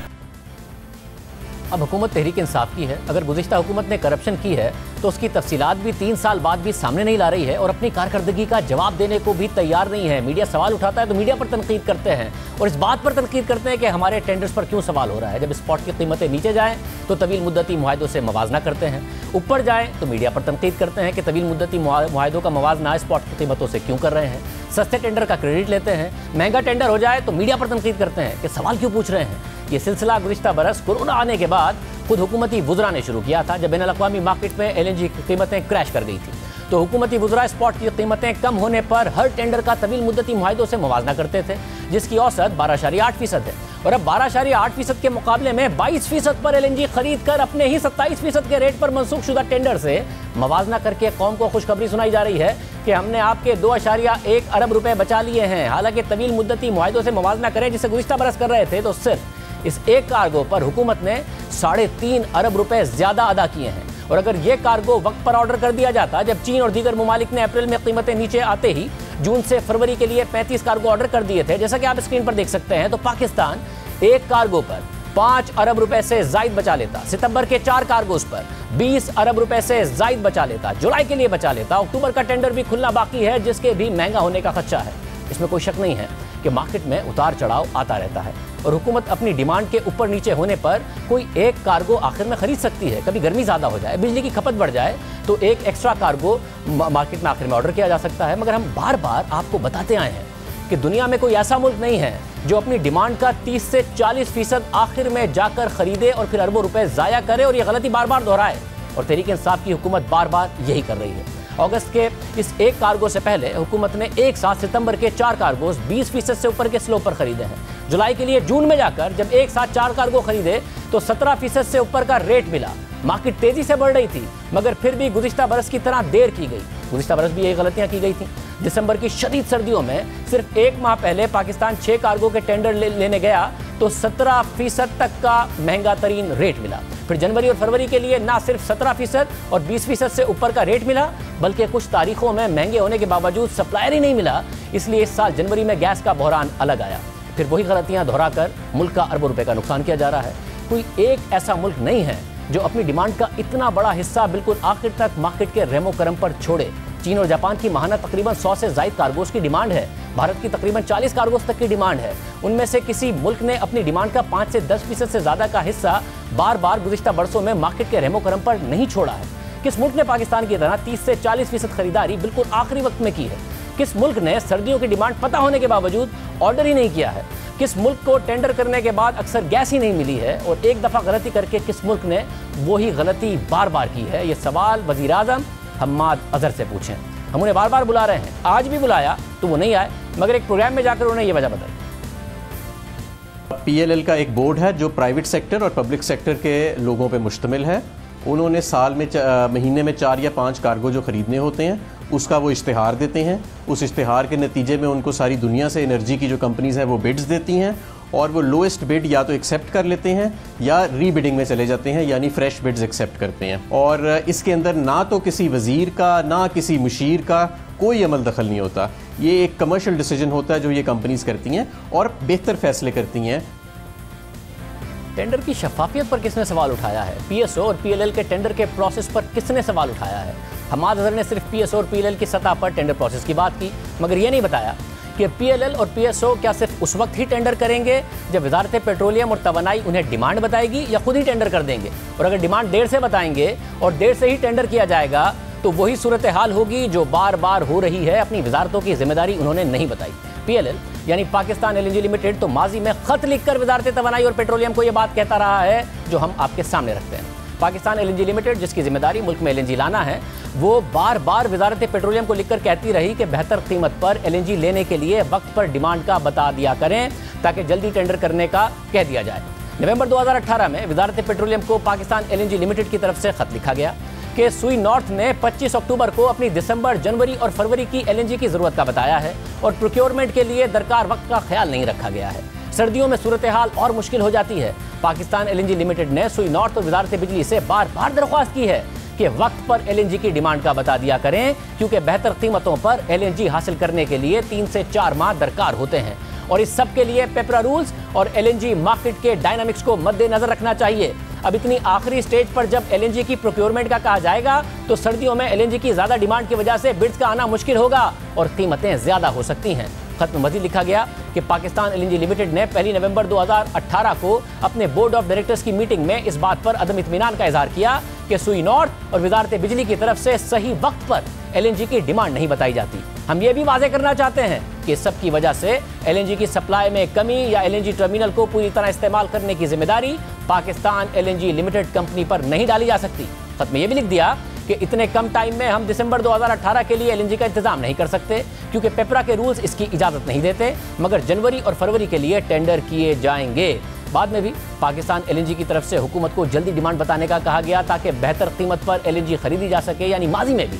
अब हुकूमत तहरीक इंसाफ की है, अगर गुज़िश्ता हुकूमत ने करप्शन की है तो उसकी तफसीलात भी 3 साल बाद भी सामने नहीं ला रही है और अपनी कारकर्दगी का जवाब देने को भी तैयार नहीं है। मीडिया सवाल उठाता है तो मीडिया पर तनकीद करते हैं, और इस बात पर तनकीद करते हैं कि हमारे टेंडर्स पर क्यों सवाल हो रहा है। जब स्पॉट की कीमतें नीचे जाएँ तो तवील मुद्दती मुआहदों से मवाजना करते हैं, ऊपर जाएँ तो मीडिया पर तनकीद करते हैं कि तवील मुद्दती मुआहदों का मवाजना स्पॉट की कीमतों से क्यों कर रहे हैं। सस्ते टेंडर का क्रेडिट लेते हैं, महंगा टेंडर हो जाए तो मीडिया पर तनकीद करते हैं कि सवाल क्यों पूछ रहे हैं। ये सिलसिला गुज़िश्ता बरस कोरोना आने के बाद खुद हुकूमती वुज़रा ने शुरू किया था, जब बैनुल-अक़वामी मार्केट में LNG की कीमतें क्रैश कर गई थी। तो हुकूमती वुज़रा स्पॉट की कीमतें कम होने पर हर टेंडर का तवील मुद्दती मुआहदों से मुवाजना करते थे, जिसकी औसत 12.8% है। और अब 12.8% के मुकाबले में 22% पर LNG खरीद कर अपने ही 27% के रेट पर मनसूख शुदा टेंडर से मवाजना करके कौम को खुशखबरी सुनाई जा रही है कि हमने आपके 2.1 अरब रुपए बचा लिए हैं। हालांकि तवील मुद्दती मुआहदों से मवाजना करें जिसे गुज़िश्ता बरस कर रहे थे, तो सिर्फ इस एक कार्गो पर हुकूमत ने 3.5 अरब रुपए ज्यादा अदा किए हैं। और अगर ये कार्गो वक्त पर ऑर्डर कर दिया जाता, जब चीन और दीगर ममालिक ने अप्रैल में कीमतें नीचे आते ही जून से फरवरी के लिए 35 कार्गो ऑर्डर कर दिए थे, जैसा कि आप स्क्रीन पर देख सकते हैं, तो पाकिस्तान एक कार्गो पर 5 अरब रुपए से जायद बचा लेता। सितंबर के 4 कार्गोज पर 20 अरब रुपए से जायद बचा लेता, जुलाई के लिए बचा लेता। अक्टूबर का टेंडर भी खुलना बाकी है, जिसके भी महंगा होने का खदशा है। इसमें कोई शक नहीं है कि मार्केट में उतार चढ़ाव आता रहता है और हुकूमत अपनी डिमांड के ऊपर नीचे होने पर कोई एक कार्गो आखिर में खरीद सकती है। कभी गर्मी ज़्यादा हो जाए, बिजली की खपत बढ़ जाए, तो एक एक्स्ट्रा कार्गो मार्केट में आखिर में ऑर्डर किया जा सकता है। मगर हम बार बार आपको बताते आए हैं कि दुनिया में कोई ऐसा मुल्क नहीं है जो अपनी डिमांड का 30 से 40% आखिर में जाकर खरीदे और फिर अरबों रुपए ज़ाया करे और ये गलती बार बार दोहराए। और तहरीक इंसाफ की हुकूमत बार बार यही कर रही है। अगस्त के इस एक कार्गो से पहले हुकूमत ने एक साथ सितंबर के 4 कार्गोज 20% से ऊपर के स्लोप पर खरीदे हैं। जुलाई के लिए जून में जाकर जब एक साथ 4 कार्गो खरीदे तो 17% से ऊपर का रेट मिला। मार्केट तेजी से बढ़ रही थी, मगर फिर भी गुज़िश्ता बरस की तरह देर की गई। गुज़िश्ता बरस भी यही गलतियां की गई थी। दिसंबर की शदीद सर्दियों में सिर्फ 1 माह पहले पाकिस्तान 6 कार्गो के टेंडर लेने गया तो 17% तक का महंगा तरीन रेट मिला। फिर जनवरी और फरवरी के लिए ना सिर्फ 17% और 20% से ऊपर का रेट मिला, बल्कि कुछ तारीखों में महंगे होने के बावजूद सप्लायर ही नहीं मिला। इसलिए इस साल जनवरी में गैस का बहरान अलग आया। फिर वही गलतियां दोहराकर मुल्क का अरबों रुपए का नुकसान किया जा रहा है। कोई एक ऐसा मुल्क नहीं है जो अपनी डिमांड का इतना बड़ा हिस्सा बिल्कुल आखिर तक मार्केट के रेमो करम पर छोड़े। चीन और जापान की माहाना तकरीबन 100 से ज़ायद कार्गोस की डिमांड है। भारत की तकरीबन 40 कार्गोस तक की डिमांड है। उनमें से किसी मुल्क ने अपनी डिमांड का 5 से 10% से ज़्यादा का हिस्सा बार बार गुज़िश्ता बरसों में मार्केट के रेमो करम पर नहीं छोड़ा है। किस मुल्क ने पाकिस्तान की तरह 30 से 40% खरीदारी बिल्कुल आखिरी वक्त में की है? किस मुल्क ने सर्दियों की डिमांड पता होने के बावजूद ऑर्डर ही नहीं किया है? किस मुल्क को टेंडर करने के बाद अक्सर गैस ही नहीं मिली है? और एक दफ़ा गलती करके किस मुल्क ने वही गलती बार बार की है? ये सवाल वज़ीर आज़म हम्माद अज़हर से पूछें। हम उन्हें बार बार बुला रहे हैं, आज भी बुलाया तो वो नहीं आए, मगर एक प्रोग्राम में जाकर उन्हें ये वजह बताई। PLL का एक बोर्ड है जो प्राइवेट सेक्टर और पब्लिक सेक्टर के लोगों पे मुश्तमिल है। उन्होंने साल में महीने में 4 या 5 कार्गो जो ख़रीदने होते हैं उसका वो इश्तिहार देते हैं। उस इश्तिहार के नतीजे में उनको सारी दुनिया से एनर्जी की जो कंपनीज़ हैं वो बिड्स देती हैं और वो लोएस्ट बिड या तो एक्सेप्ट कर लेते हैं या रीबिडिंग में चले जाते हैं, यानी फ्रेश बिड्स एक्सेप्ट करते हैं। और इसके अंदर ना तो किसी वज़ीर का ना किसी मुशीर का कोई अमल दखल नहीं होता। ये एक कमर्शियल डिसीजन होता है जो ये कंपनीज करती हैं और बेहतर फैसले करती हैं। टेंडर की शफाफियत पर किसने सवाल उठाया है? PSO और PLL के टेंडर के प्रोसेस पर किसने सवाल उठाया है? हम्माद अज़हर ने सिर्फ PSO और PLL की सतह पर टेंडर प्रोसेस की बात की, मगर ये नहीं बताया कि पीएलएल और पीएसओ क्या सिर्फ उस वक्त ही टेंडर करेंगे जब वजारत पेट्रोलियम और तवानाई उन्हें डिमांड बताएगी, या खुद ही टेंडर कर देंगे? और अगर डिमांड देर से बताएंगे और देर से ही टेंडर किया जाएगा तो वही सूरत हाल होगी जो बार बार हो रही है। अपनी वजारतों की जिम्मेदारी उन्होंने नहीं बताई। पीएलएल यानी पाकिस्तान एलएनजी लिमिटेड तो माजी में खत लिखकर वजारत तवानाई और पेट्रोलियम को यह बात कहता रहा है जो हम आपके सामने रखते हैं। पाकिस्तान एलएनजी लिमिटेड, जिसकी जिम्मेदारी मुल्क में एलएनजी लाना है, वो बार बार वजारत पेट्रोलियम को लिखकर कहती रही कि बेहतर कीमत पर एलएनजी लेने के लिए वक्त पर डिमांड का बता दिया करें ताकि जल्दी टेंडर करने का कह दिया जाए। नवंबर 2018 में वजारत पेट्रोलियम को पाकिस्तान एलएनजी लिमिटेड की तरफ से खत लिखा गया कि सुई नॉर्थ ने 25 अक्टूबर को अपनी दिसंबर, जनवरी और फरवरी की एलएनजी की जरूरत का बताया है और प्रोक्योरमेंट के लिए दरकार वक्त का ख्याल नहीं रखा गया है। सर्दियों में सूरत हाल और मुश्किल हो जाती है। पाकिस्तान एलएनजी लिमिटेड ने सुई नॉर्थ और वजारत बिजली से बार बार दरख्वास्त की है कि वक्त पर एलएनजी की डिमांड का बता दिया करें, क्योंकि बेहतर कीमतों पर एलएनजी हासिल करने के लिए 3 से 4 माह दरकार होते हैं और इस सब के लिए पेपरा रूल्स और एलएनजी मार्केट के डायनामिक्स को मद्देनजर रखना चाहिए। अब इतनी आखिरी स्टेज पर जब एलएनजी की प्रोक्योरमेंट का कहा जाएगा तो सर्दियों में एलएनजी की ज्यादा डिमांड की वजह से बिड्स का आना मुश्किल होगा और कीमतें ज्यादा हो सकती हैं। खत में मजीद लिखा गया कि पाकिस्तान एलएनजी लिमिटेड ने 1 नवंबर 2018 को अपने बोर्ड ऑफ डायरेक्टर्स की मीटिंग में इस बात पर अदम इत्मीनान का इजहार किया कि सुई नॉर्थ और वजारत बिजली की तरफ से सही वक्त पर एलएनजी की डिमांड नहीं बताई जाती। हम ये भी वाज़ेह करना चाहते हैं कि इस सब की वजह से एलएनजी की सप्लाई में कमी या एलएनजी टर्मिनल को पूरी तरह इस्तेमाल करने की जिम्मेदारी पाकिस्तान एलएनजी लिमिटेड कंपनी पर नहीं डाली जा सकती। खत में यह भी लिख दिया कि इतने कम टाइम में हम दिसंबर 2018 के लिए एलएनजी का इंतजाम नहीं कर सकते क्योंकि पेपरा के रूल्स इसकी इजाजत नहीं देते, मगर जनवरी और फरवरी के लिए टेंडर किए जाएंगे। बाद में भी पाकिस्तान एलएनजी की तरफ से हुकूमत को जल्दी डिमांड बताने का कहा गया ताकि बेहतर कीमत पर एलएनजी खरीदी जा सके। यानी माजी में भी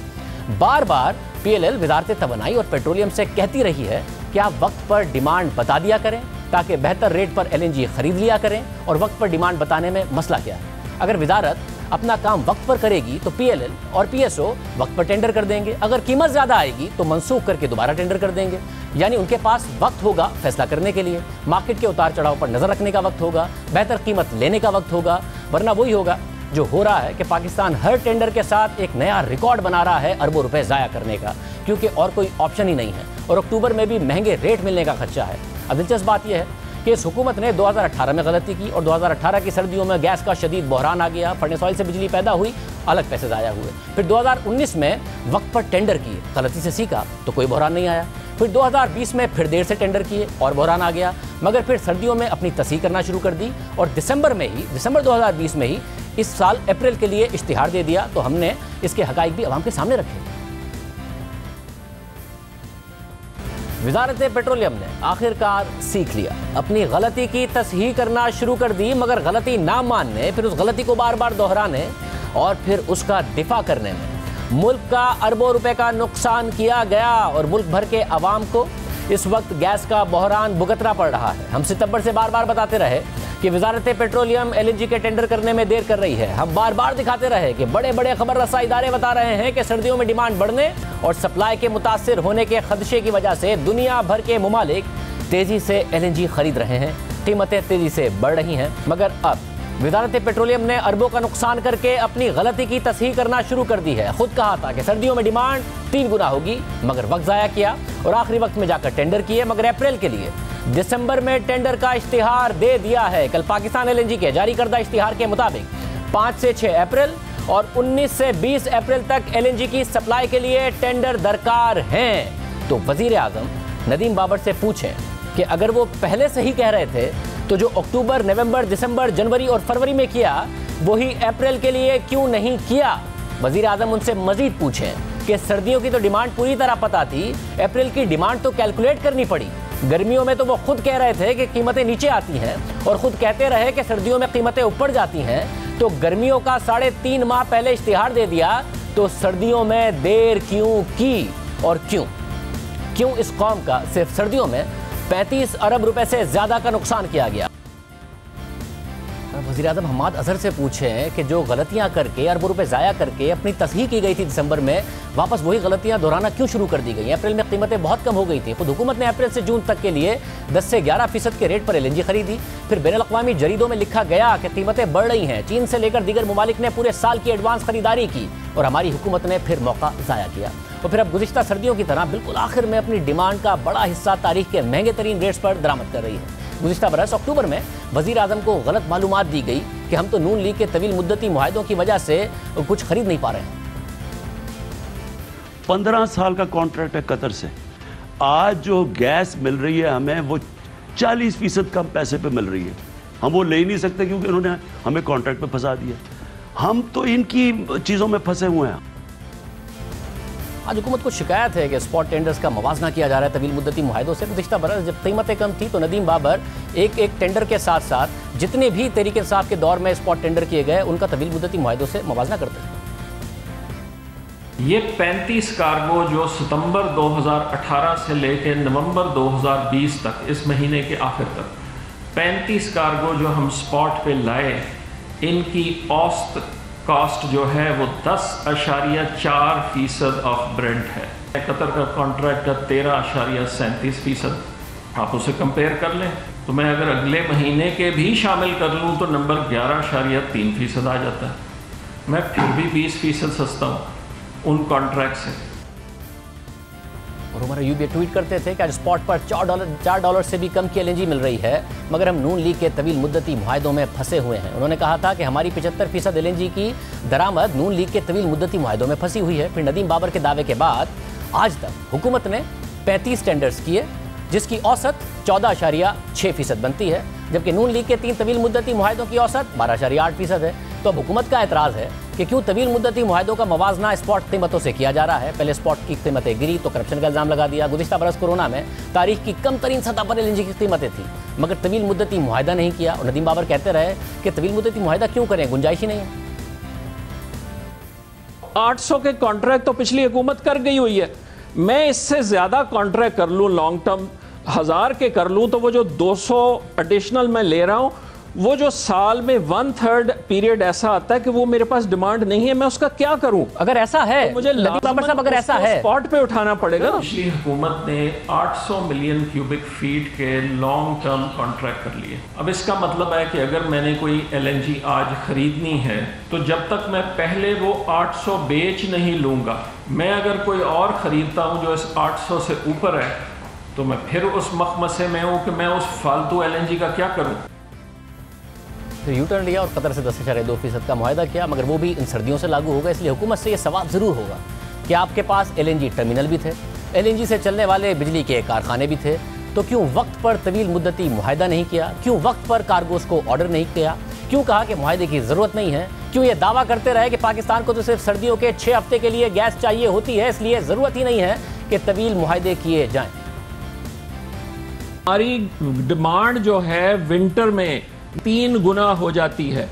बार बार पीएलएल वजारत तवानाई और पेट्रोलियम से कहती रही है कि आप वक्त पर डिमांड बता दिया करें ताकि बेहतर रेट पर एलएनजी खरीद लिया करें। और वक्त पर डिमांड बताने में मसला क्या है? अगर वजारत अपना काम वक्त पर करेगी तो पीएलएल और पीएसओ वक्त पर टेंडर कर देंगे। अगर कीमत ज्यादा आएगी तो मनसूख करके दोबारा टेंडर कर देंगे। यानी उनके पास वक्त होगा फैसला करने के लिए, मार्केट के उतार चढ़ाव पर नजर रखने का वक्त होगा, बेहतर कीमत लेने का वक्त होगा। वरना वही होगा जो हो रहा है कि पाकिस्तान हर टेंडर के साथ एक नया रिकॉर्ड बना रहा है अरबों रुपए जाया करने का, क्योंकि और कोई ऑप्शन ही नहीं है और अक्टूबर में भी महंगे रेट मिलने का खर्चा है। अब दिलचस्प बात यह है कि इस हुकूमत ने 2018 में गलती की और 2018 की सर्दियों में गैस का शदीद बहरान आ गया, फर्नेस ऑयल से बिजली पैदा हुई, अलग पैसे ज़ाया हुए। फिर 2019 में वक्त पर टेंडर किए, गलती से सीखा तो कोई बहरान नहीं आया। फिर 2020 में फिर देर से टेंडर किए और बहरान आ गया, मगर फिर सर्दियों में अपनी तस्हीह करना शुरू कर दी और दिसंबर 2020 में ही इस साल अप्रैल के लिए इश्तिहार दे दिया। तो हमने इसके हकाइक भी अवाम के सामने रखे। वजारत पेट्रोलियम ने आखिरकार सीख लिया, अपनी गलती की तस्हीह करना शुरू कर दी, मगर गलती ना मानने, फिर उस गलती को बार बार दोहराने और फिर उसका दिफा करने में मुल्क का अरबों रुपए का नुकसान किया गया और मुल्क भर के अवाम को इस वक्त गैस का बहरान भुगतना पड़ रहा है। हम सितंबर से बार बार बताते रहे कि वजारत पेट्रोलियम एलएनजी के टेंडर करने में देर कर रही है। हम बार बार दिखाते रहे कि बड़े बड़े खबर रसा इदारे बता रहे हैं कि सर्दियों में डिमांड बढ़ने और सप्लाई के मुतासिर होने के खदशे की वजह से दुनिया भर के मुमालिक तेजी से एलएनजी खरीद रहे हैं, कीमतें तेजी से बढ़ रही हैं। मगर अब वजारत पेट्रोलियम ने अरबों का नुकसान करके अपनी गलती की तस्हीह करना शुरू कर दी है। खुद कहा था कि सर्दियों में डिमांड 3 गुना होगी, मगर वक्त ज़ाया किया और आखिरी वक्त में जाकर टेंडर किए। मगर अप्रैल के लिए दिसंबर में टेंडर का इश्तिहार दे दिया है। कल पाकिस्तान एलएनजी के जारी करदा इश्तिहार के मुताबिक 5 से 6 अप्रैल और 19 से 20 अप्रैल तक एलएनजी की सप्लाई के लिए टेंडर दरकार हैं। तो वजीर आजम नदीम बाबर से पूछें कि अगर वो पहले से ही कह रहे थे तो जो अक्टूबर, नवंबर, दिसंबर, जनवरी और फरवरी में किया वही अप्रैल के लिए क्यों नहीं किया। वजीर आजम उनसे मजीद पूछें कि सर्दियों की तो डिमांड पूरी तरह पता थी, अप्रैल की डिमांड तो कैलकुलेट करनी पड़ी। गर्मियों में तो वो खुद कह रहे थे कि कीमतें नीचे आती हैं और खुद कहते रहे कि सर्दियों में कीमतें ऊपर जाती हैं। तो गर्मियों का 3.5 माह पहले इश्तिहार दे दिया, तो सर्दियों में देर क्यों की और क्यों इस कौम का सिर्फ सर्दियों में 35 अरब रुपए से ज्यादा का नुकसान किया गया। वज़ीर आज़म हम्माद अजहर से पूछें कि जो गलतियां करके अरबों रुपए ज़ाया करके अपनी तस्हीह की गई थी दिसंबर में, वापस वही गलतियां दोहराना क्यों शुरू कर दी गई? अप्रैल में कीमतें बहुत कम हो गई थी। खुद हुकूमत ने अप्रैल से जून तक के लिए 10 से 11% के रेट पर LNG खरीदी। फिर बैनुल-अक़वामी जरीदों में लिखा गया कि कीमतें बढ़ रही हैं। चीन से लेकर दीगर ममालिक ने पूरे साल की एडवांस खरीदारी की और हमारी हुकूमत ने फिर मौका ज़ाया किया। और फिर अब गुज़िश्ता सर्दियों की तरह बिल्कुल आखिर में अपनी डिमांड का बड़ा हिस्सा तारीख के महंगे तरीन रेट्स पर दरामद कर रही है। गुज़िश्ता बरस अक्टूबर में वज़ीर आज़म को गलत मालूमात दी गई कि हम तो नून लीग के तवील मुद्दती मुआहदों की वजह से कुछ खरीद नहीं पा रहे हैं। 15 साल का कॉन्ट्रैक्ट है कतर से। आज जो गैस मिल रही है हमें वो 40% कम पैसे पे मिल रही है। हम वो ले ही नहीं सकते क्योंकि उन्होंने हमें कॉन्ट्रैक्ट पे फंसा दिया। हम तो इनकी चीज़ों में फंसे हुए हैं। आज हुकूमत को शिकायत है कि स्पॉट टेंडर्स का मवाजना किया जा रहा है तवील मुद्दती मुआहदों से। गुज़िश्ता बरस जब कीमतें कम थी तो नदीम बाबर एक टेंडर के साथ साथ जितने भी तहरीक इंसाफ के दौर में स्पॉट टेंडर किए गए उनका तवील मुद्दती मुआहदों से मवाजना करते हैं। ये 35 कार्गो जो सितंबर 2018 से लेकर नवंबर 2020 तक, इस महीने के आखिर तक 35 कार्गो जो हम स्पॉट पे लाए, इनकी औसत कॉस्ट जो है वो 10.4% ऑफ ब्रेंट है। कतर का कॉन्ट्रैक्ट का 13.37%। आप उसे कंपेयर कर लें तो मैं अगर अगले महीने के भी शामिल कर लूँ तो नंबर 11.3% आ जाता है। मैं फिर भी 20% सस्ता हूँ उन कॉन्ट्रैक्ट से। और हमारा यूबी ट्वीट करते थे कि आज स्पॉट पर $4 से भी कम की LNG मिल रही है, मगर हम नून लीग के तवील मुद्दती मुआहदों में फंसे हुए हैं। उन्होंने कहा था कि हमारी 75% LNG की दरामद नून लीग के तवील मुद्दती मुआहदों में फंसी हुई है। फिर नदीम बाबर के दावे के बाद आज तक हुकूमत ने 35 टेंडर्स किए जिसकी औसत 14.6% बनती है, जबकि नून लीग के 3 तवील मुद्दती मुआहदों की औसत 12.8% है। तो अब हुकूमत का एतराज़ है कि क्यों तवील मुद्दती मुआहदों का मवाजना स्पॉट कीमतों से किया जा रहा है। पहले स्पॉट की कीमतें गिरी तो करप्शन का इल्ज़ाम लगा दिया। गुज़िश्ता बरस कोरोना में तारीख की कम तरीन सतह पर LNG की कीमतें थी, मगर तवील मुद्दती मुआहदा नहीं किया। और नदीम बाबर कहते रहे कि तवील मुद्दती मुआहदा क्यों करें, गुंजाइश ही नहीं है। 800 के कॉन्ट्रैक्ट तो पिछली हुकूमत कर गई हुई है। मैं इससे ज़्यादा कॉन्ट्रैक्ट कर लूँ, लॉन्ग टर्म 1000 के कर लूँ, तो वो जो 200 एडिशनल मैं ले रहा हूँ, वो जो साल में 1/3 पीरियड ऐसा आता है कि वो मेरे पास डिमांड नहीं है, मैं उसका क्या करूं? अगर ऐसा है तो मुझे अगर ऐसा है स्पॉट पे उठाना पड़ेगा। पिछली हुकूमत ने 800 मिलियन क्यूबिक फीट के लॉन्ग टर्म कॉन्ट्रैक्ट कर लिए। अब इसका मतलब है कि अगर मैंने कोई LNG आज खरीदनी है तो जब तक मैं पहले वो 800 बेच नहीं लूंगा, मैं अगर कोई और खरीदता हूं जो इस 800 से ऊपर है, तो मैं फिर उस मखमसे में हूं कि मैं उस फालतू LNG का क्या करूं। फिर यू टर्न लिया और कतर से 10.2% का मुआहदा किया, मगर वो भी इन सर्दियों से लागू होगा। इसलिए हुकूमत से ये सवाल ज़रूर होगा कि आपके पास LNG टर्मिनल भी थे, LNG से चलने वाले बिजली के कारखाने भी थे, तो क्यों वक्त पर तवील मुद्दती मुआहदा नहीं किया? क्यों वक्त पर कार्गोस को ऑर्डर नहीं किया? क्यों कहा कि मुआहदे की ज़रूरत नहीं है? क्यों ये दावा करते रहे कि पाकिस्तान को तो सिर्फ सर्दियों के 6 हफ्ते के लिए गैस चाहिए होती है, इसलिए ज़रूरत ही नहीं है कि तवील मुआहदे किए जाएँ? हमारी डिमांड जो है विंटर में 3 गुना हो जाती है,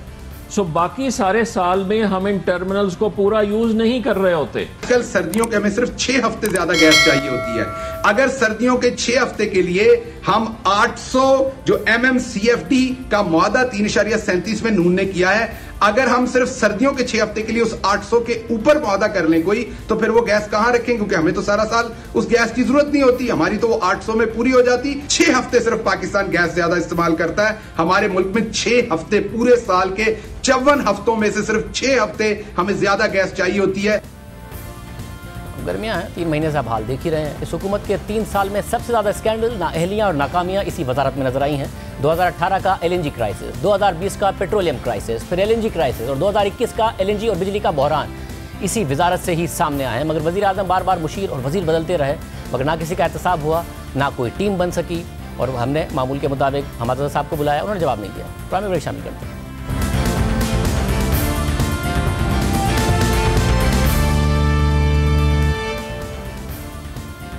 सो बाकी सारे साल में हम इन टर्मिनल्स को पूरा यूज नहीं कर रहे होते। कल सर्दियों के हमें सिर्फ 6 हफ्ते ज्यादा गैस चाहिए होती है। अगर सर्दियों के 6 हफ्ते के लिए हम 800 जो MMCFD का मुआहदा 3.37 में नून ने किया है, अगर हम सिर्फ सर्दियों के 6 हफ्ते के लिए उस 800 के ऊपर मुआहदा कर लें कोई, तो फिर वो गैस कहां रखें? क्योंकि हमें तो सारा साल उस गैस की जरूरत नहीं होती, हमारी तो वो 800 में पूरी हो जाती। 6 हफ्ते सिर्फ पाकिस्तान गैस ज्यादा इस्तेमाल करता है। हमारे मुल्क में 6 हफ्ते पूरे साल के 54 हफ्तों में से सिर्फ 6 हफ्ते हमें ज्यादा गैस चाहिए होती है। गर्मियां हैं, 3 महीने से आप हाल देख ही रहे हैं। इस हुकूमत के 3 साल में सबसे ज़्यादा स्कैंडल, नाअहलियाँ और नाकामियाँ इसी वजारत में नजर आई हैं। 2018 का LNG क्राइसिस, 2020 का पेट्रोलियम क्राइसिस, फिर LNG क्राइसिस और 2021 का LNG और बिजली का बहरान इसी वजारत से ही सामने आए हैं। मगर वज़ीर आज़म बार बार मुशीर और वज़ीर बदलते रहे, मगर ना किसी का एहतसाब हुआ, ना कोई टीम बन सकी। और हमने मामूल के मुताबिक हमाद साहब को बुलाया, उन्होंने जवाब नहीं दिया। प्रोग्राम में शामिल करते हैं।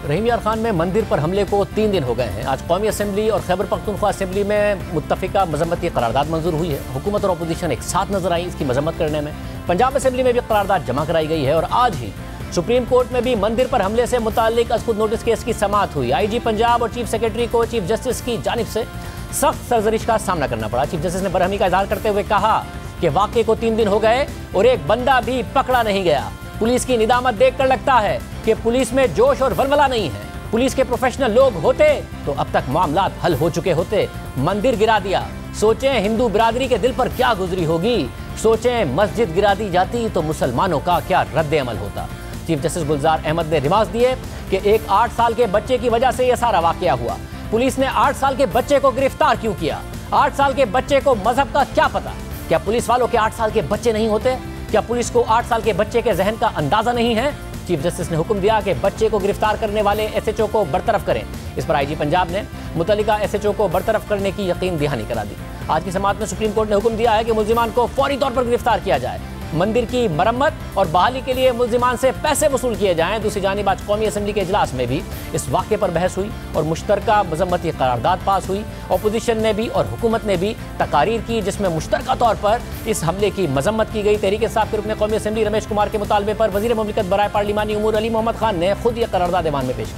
रहीम यार खान में मंदिर पर हमले को 3 दिन हो गए हैं। आज कौमी असम्बली और खैबर पख्तूनख्वा असम्बली में मुत्तफ़िका मजम्मती करारदाद मंजूर हुई है। हुकूमत और अपोजिशन एक साथ नजर आई इसकी मजम्मत करने में। पंजाब असम्बली में भी करारदाद जमा कराई गई है और आज ही सुप्रीम कोर्ट में भी मंदिर पर हमले से मुताल्लिक अज़खुद नोटिस केस की समाअत हुई। IG पंजाब और चीफ सेक्रेटरी को चीफ जस्टिस की जानिब से सख्त सरजरिश का सामना करना पड़ा। चीफ जस्टिस ने बरहमी का इजहार करते हुए कहा कि वाकये को 3 दिन हो गए और एक बंदा भी पकड़ा नहीं गया। पुलिस की निदामत देखकर लगता है कि पुलिस में जोश और वलवला नहीं है। पुलिस के प्रोफेशनल लोग होते तो अब तक मामला हल हो चुके होते। मंदिर गिरा दिया, सोचें हिंदू बिरादरी के दिल पर क्या गुजरी होगी। सोचें मस्जिद गिरा दी जाती तो मुसलमानों का क्या रद्द अमल होता। चीफ जस्टिस गुलजार अहमद ने रिमार्क्स दिए कि एक 8 साल के बच्चे की वजह से यह सारा वाकया हुआ। पुलिस ने 8 साल के बच्चे को गिरफ्तार क्यों किया? 8 साल के बच्चे को मजहब का क्या पता? क्या पुलिस वालों के 8 साल के बच्चे नहीं होते? क्या पुलिस को 8 साल के बच्चे के जहन का अंदाजा नहीं है? चीफ जस्टिस ने हुक्म दिया कि बच्चे को गिरफ्तार करने वाले एसएचओ को बरतरफ करें। इस पर आईजी पंजाब ने मुतल्लिका एसएचओ को बरतरफ करने की यकीन दहानी करा दी। आज की समाअत में सुप्रीम कोर्ट ने हुक्म दिया है कि मुल्जिमान को फौरी तौर पर गिरफ्तार किया जाए। मंदिर की मरम्मत और बहाली के लिए मुल्जिमान से पैसे वसूल किए जाएं। दूसरी जानिब आज कौमी असम्बली के इजलास में भी इस वाक़े पर बहस हुई और मुश्तरका मजम्मती करारदाद पास हुई। अपोजिशन ने भी और हुकूमत ने भी तकारीर की जिसमें मुश्तरका तौर पर इस हमले की मजम्मत की गई। तहरीक इंसाफ के रुकन कौमी असम्बली रमेश कुमार के मुतालबे पर वज़ीर मुमलिकत बराए पार्लिमानी उमूर अली मोहम्मद खान ने खुद यह करारदाद ऐवान में पेश की।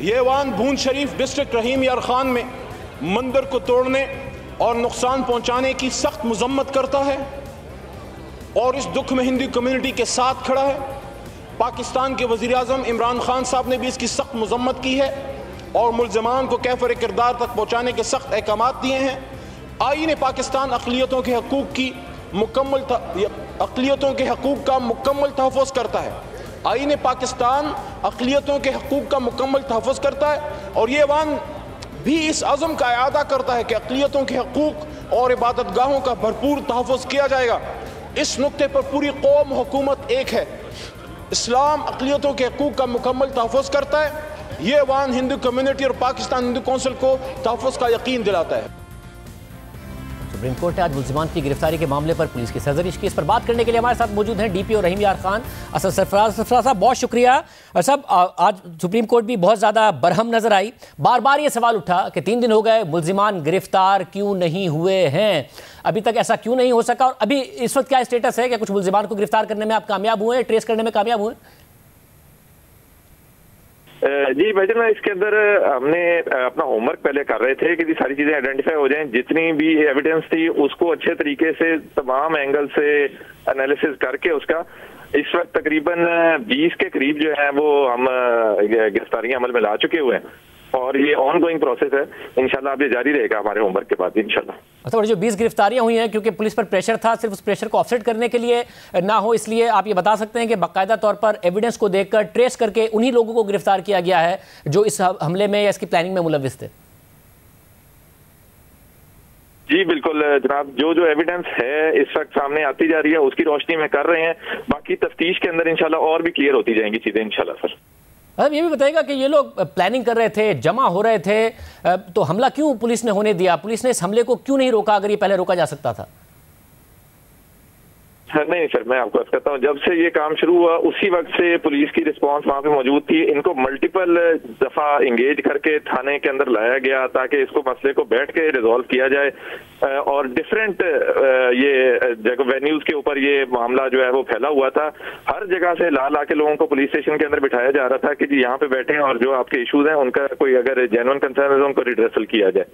ये ऐवान भूंद शरीफ डिस्ट्रिक्ट रहीम यार खान में मंदिर को तोड़ने और नुकसान पहुंचाने की सख्त मजम्मत करता है और इस दुख में हिंदू कम्युनिटी के साथ खड़ा है। पाकिस्तान के वज़ीर आज़म इमरान खान साहब ने भी इसकी सख्त मजम्मत की है और मुल्ज़िमान को कैफ़र किरदार तक पहुँचाने के सख्त अहकामात दिए हैं। आईन पाकिस्तान अक़लियतों के हकूक़ का मुकम्मल तहफ़्फ़ुज़ करता है। आईन पाकिस्तान अक़लियतों के हकूक़ का मुकम्मल तहफ़्फ़ुज़ करता है और ये ऐवान भी इस अज़म का इआदा करता है कि अक़लियतों के हकूक़ और इबादतगाहों का भरपूर तहफ़्फ़ुज़ किया जाएगा। इस नुक्ते पर पूरी कौम हुकूमत एक है। इस्लाम अक़लियतों के हकूक़ का मुकम्मल तहफ़्फ़ुज़ करता है। ये ऐवान हिंदू कम्युनिटी और पाकिस्तान हिंदू कौंसिल को तहफ़्फ़ुज़ का यकीन दिलाता है। सुप्रीम कोर्ट ने आज मुल्जिमान की गिरफ्तारी के मामले पर पुलिस की सरजरिश की। इस पर बात करने के लिए हमारे साथ मौजूद हैं डीपीओ रहीम यार खान। असद सरफराज साहब बहुत शुक्रिया। साहब आज सुप्रीम कोर्ट भी बहुत ज़्यादा बरहम नजर आई। बार बार ये सवाल उठा कि 3 दिन हो गए मुल्जिमान गिरफ्तार क्यों नहीं हुए हैं, अभी तक ऐसा क्यों नहीं हो सका और अभी इस वक्त क्या स्टेटस है? क्या कुछ मुल्जिमान को गिरफ्तार करने में आप कामयाब हुए, ट्रेस करने में कामयाब हुए? जी भाईजान, इसके अंदर हमने अपना होमवर्क पहले कर रहे थे कि सारी चीजें आइडेंटिफाई हो जाएं। जितनी भी एविडेंस थी उसको अच्छे तरीके से तमाम एंगल से एनालिसिस करके उसका इस वक्त तकरीबन 20 के करीब जो है वो हम गिरफ्तारियां अमल में ला चुके हुए हैं और ये ऑन गोइंग प्रोसेस है। इंशाल्लाह अब ये जारी रहेगा हमारे होमवर्क के बाद इंशाल्लाह। अच्छा, जो 20 गिरफ्तारियां हुई हैं क्योंकि पुलिस पर प्रेशर था, सिर्फ उस प्रेशर को ऑफसेट करने के लिए ना हो, इसलिए आप ये बता सकते हैं कि बाकायदा तौर पर एविडेंस को देखकर ट्रेस करके उन्हीं लोगों को गिरफ्तार किया गया है जो इस हमले में या इसकी प्लानिंग में मुलव्विस थे? जी बिल्कुल जनाब, जो एविडेंस है इस वक्त सामने आती जा रही है उसकी रोशनी में कर रहे हैं। बाकी तफ्तीश के अंदर इंशाल्लाह और भी क्लियर होती जाएंगी चीजें इंशाल्लाह। सर अब ये भी बताइएगा कि ये लोग प्लानिंग कर रहे थे, जमा हो रहे थे, तो हमला क्यों पुलिस ने होने दिया? पुलिस ने इस हमले को क्यों नहीं रोका अगर ये पहले रोका जा सकता था? नहीं सर, मैं आपको बात करता हूँ, जब से ये काम शुरू हुआ उसी वक्त से पुलिस की रिस्पांस वहाँ पे मौजूद थी। इनको मल्टीपल दफा इंगेज करके थाने के अंदर लाया गया ताकि इसको मसले को बैठ के रिजॉल्व किया जाए और डिफरेंट ये जगह वेन्यूज के ऊपर ये मामला जो है वो फैला हुआ था। हर जगह से ला के लोगों को पुलिस स्टेशन के अंदर बिठाया जा रहा था कि जी यहाँ पे बैठे और जो आपके इश्यूज हैं उनका कोई अगर जेन्युइन कंसर्न है उनको रिड्रेसल किया जाए।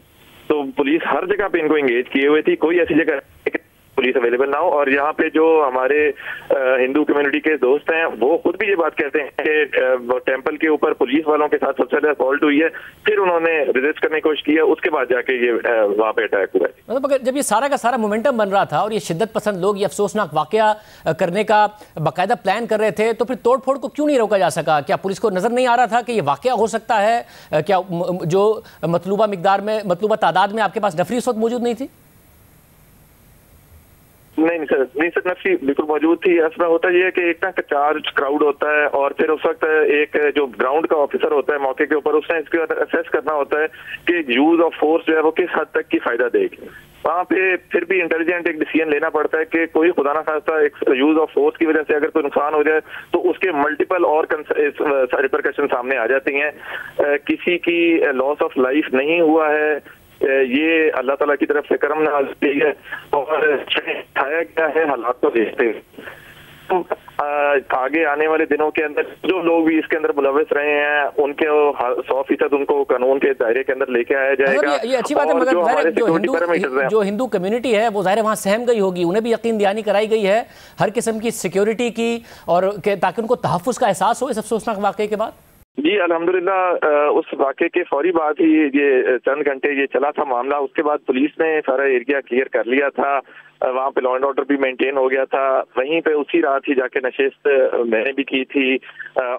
तो पुलिस हर जगह पे इनको इंगेज किए हुए थी, कोई ऐसी जगह पुलिस अवेलेबल ना हो। और यहाँ पे जो हमारे हिंदू कम्युनिटी के दोस्त हैं वो खुद भी ये बात कहते हैं कि टेंपल के ऊपर पुलिस वालों के साथ सबसे ज्यादा असॉल्ट हुई है, फिर उन्होंने रेजिस्ट करने की कोशिश की है, उसके बाद जाके ये वहाँ पे अटैक हुआ है। मतलब अगर जब ये सारा का सारा मोमेंटम बन रहा था और ये शिद्दत पसंद लोग ये अफसोसनाक वाकया करने का बाकायदा प्लान कर रहे थे, तो फिर तोड़ फोड़ को क्यों नहीं रोका जा सका? क्या पुलिस को नजर नहीं आ रहा था कि ये वाकया हो सकता है? क्या जो मतलूबा मिकदार में, मतलूबा तादाद में आपके पास नफरी उस वक्त मौजूद नहीं थी? नहीं सर, नफसी बिल्कुल मौजूद थी। असला होता यह है कि एक ना चार्ज क्राउड होता है और फिर उस वक्त एक जो ग्राउंड का ऑफिसर होता है मौके के ऊपर, उसने इसके बाद असेस करना होता है कि यूज ऑफ फोर्स जो है वो किस हद तक की फायदा देगी। वहाँ पे फिर भी इंटेलिजेंट एक डिसीजन लेना पड़ता है कि कोई खुदा ना खास्ता एक यूज ऑफ फोर्स की वजह से अगर कोई नुकसान हो जाए तो उसके मल्टीपल और रिपरकशन सामने आ जाती हैं। किसी की लॉस ऑफ लाइफ नहीं हुआ है, ये अल्लाह ताला की तरफ से करम नवाज़ी है और छाया गया है हालात को देखते हुए। आगे आने वाले दिनों के अंदर जो लोग भी इसके अंदर मुलविस रहे हैं उनके 100% उनको कानून के दायरे के अंदर लेके आया जाएगा। ये अच्छी बात है, मगर जो हिंदू कम्युनिटी है वो ज़ाहिर वहाँ सहम गई होगी, उन्हें भी यकीन दहानी कराई गई है हर किस्म की सिक्योरिटी की, और ताकि उनको तहफ़्फ़ुज़ का एहसास हो इस अफसोसनाक वाक़े के बाद। जी अल्हम्दुलिल्लाह, उस वाक़े के फौरी बाद ही ये चंद घंटे ये चला था मामला, उसके बाद पुलिस ने सारा एरिया क्लियर कर लिया था, वहाँ पे लॉ एंड ऑर्डर भी मेंटेन हो गया था। वहीं पे उसी रात ही जाके नशिस्त मैंने भी की थी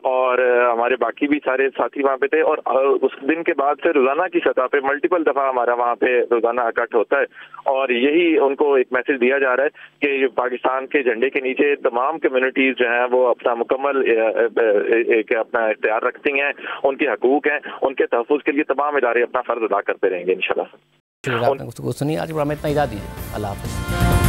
और हमारे बाकी भी सारे साथी वहाँ पे थे, और उस दिन के बाद से रोजाना की सतह पे मल्टीपल दफा हमारा वहाँ पे रोजाना इकट्ठ होता है, और यही उनको एक मैसेज दिया जा रहा है कि पाकिस्तान के झंडे के नीचे तमाम कम्युनिटीज जो हैं वो अपना मुकम्मल एक अपना इख्तियार रखती हैं, उनके हकूक हैं, उनके तहफ़्फ़ुज़ के लिए तमाम इदारे अपना फर्ज अदा करते रहेंगे इंशाल्लाह। सुनिए आज प्रोग्राम में इतना ही दीजिए। अल्लाह हाफ़िज़।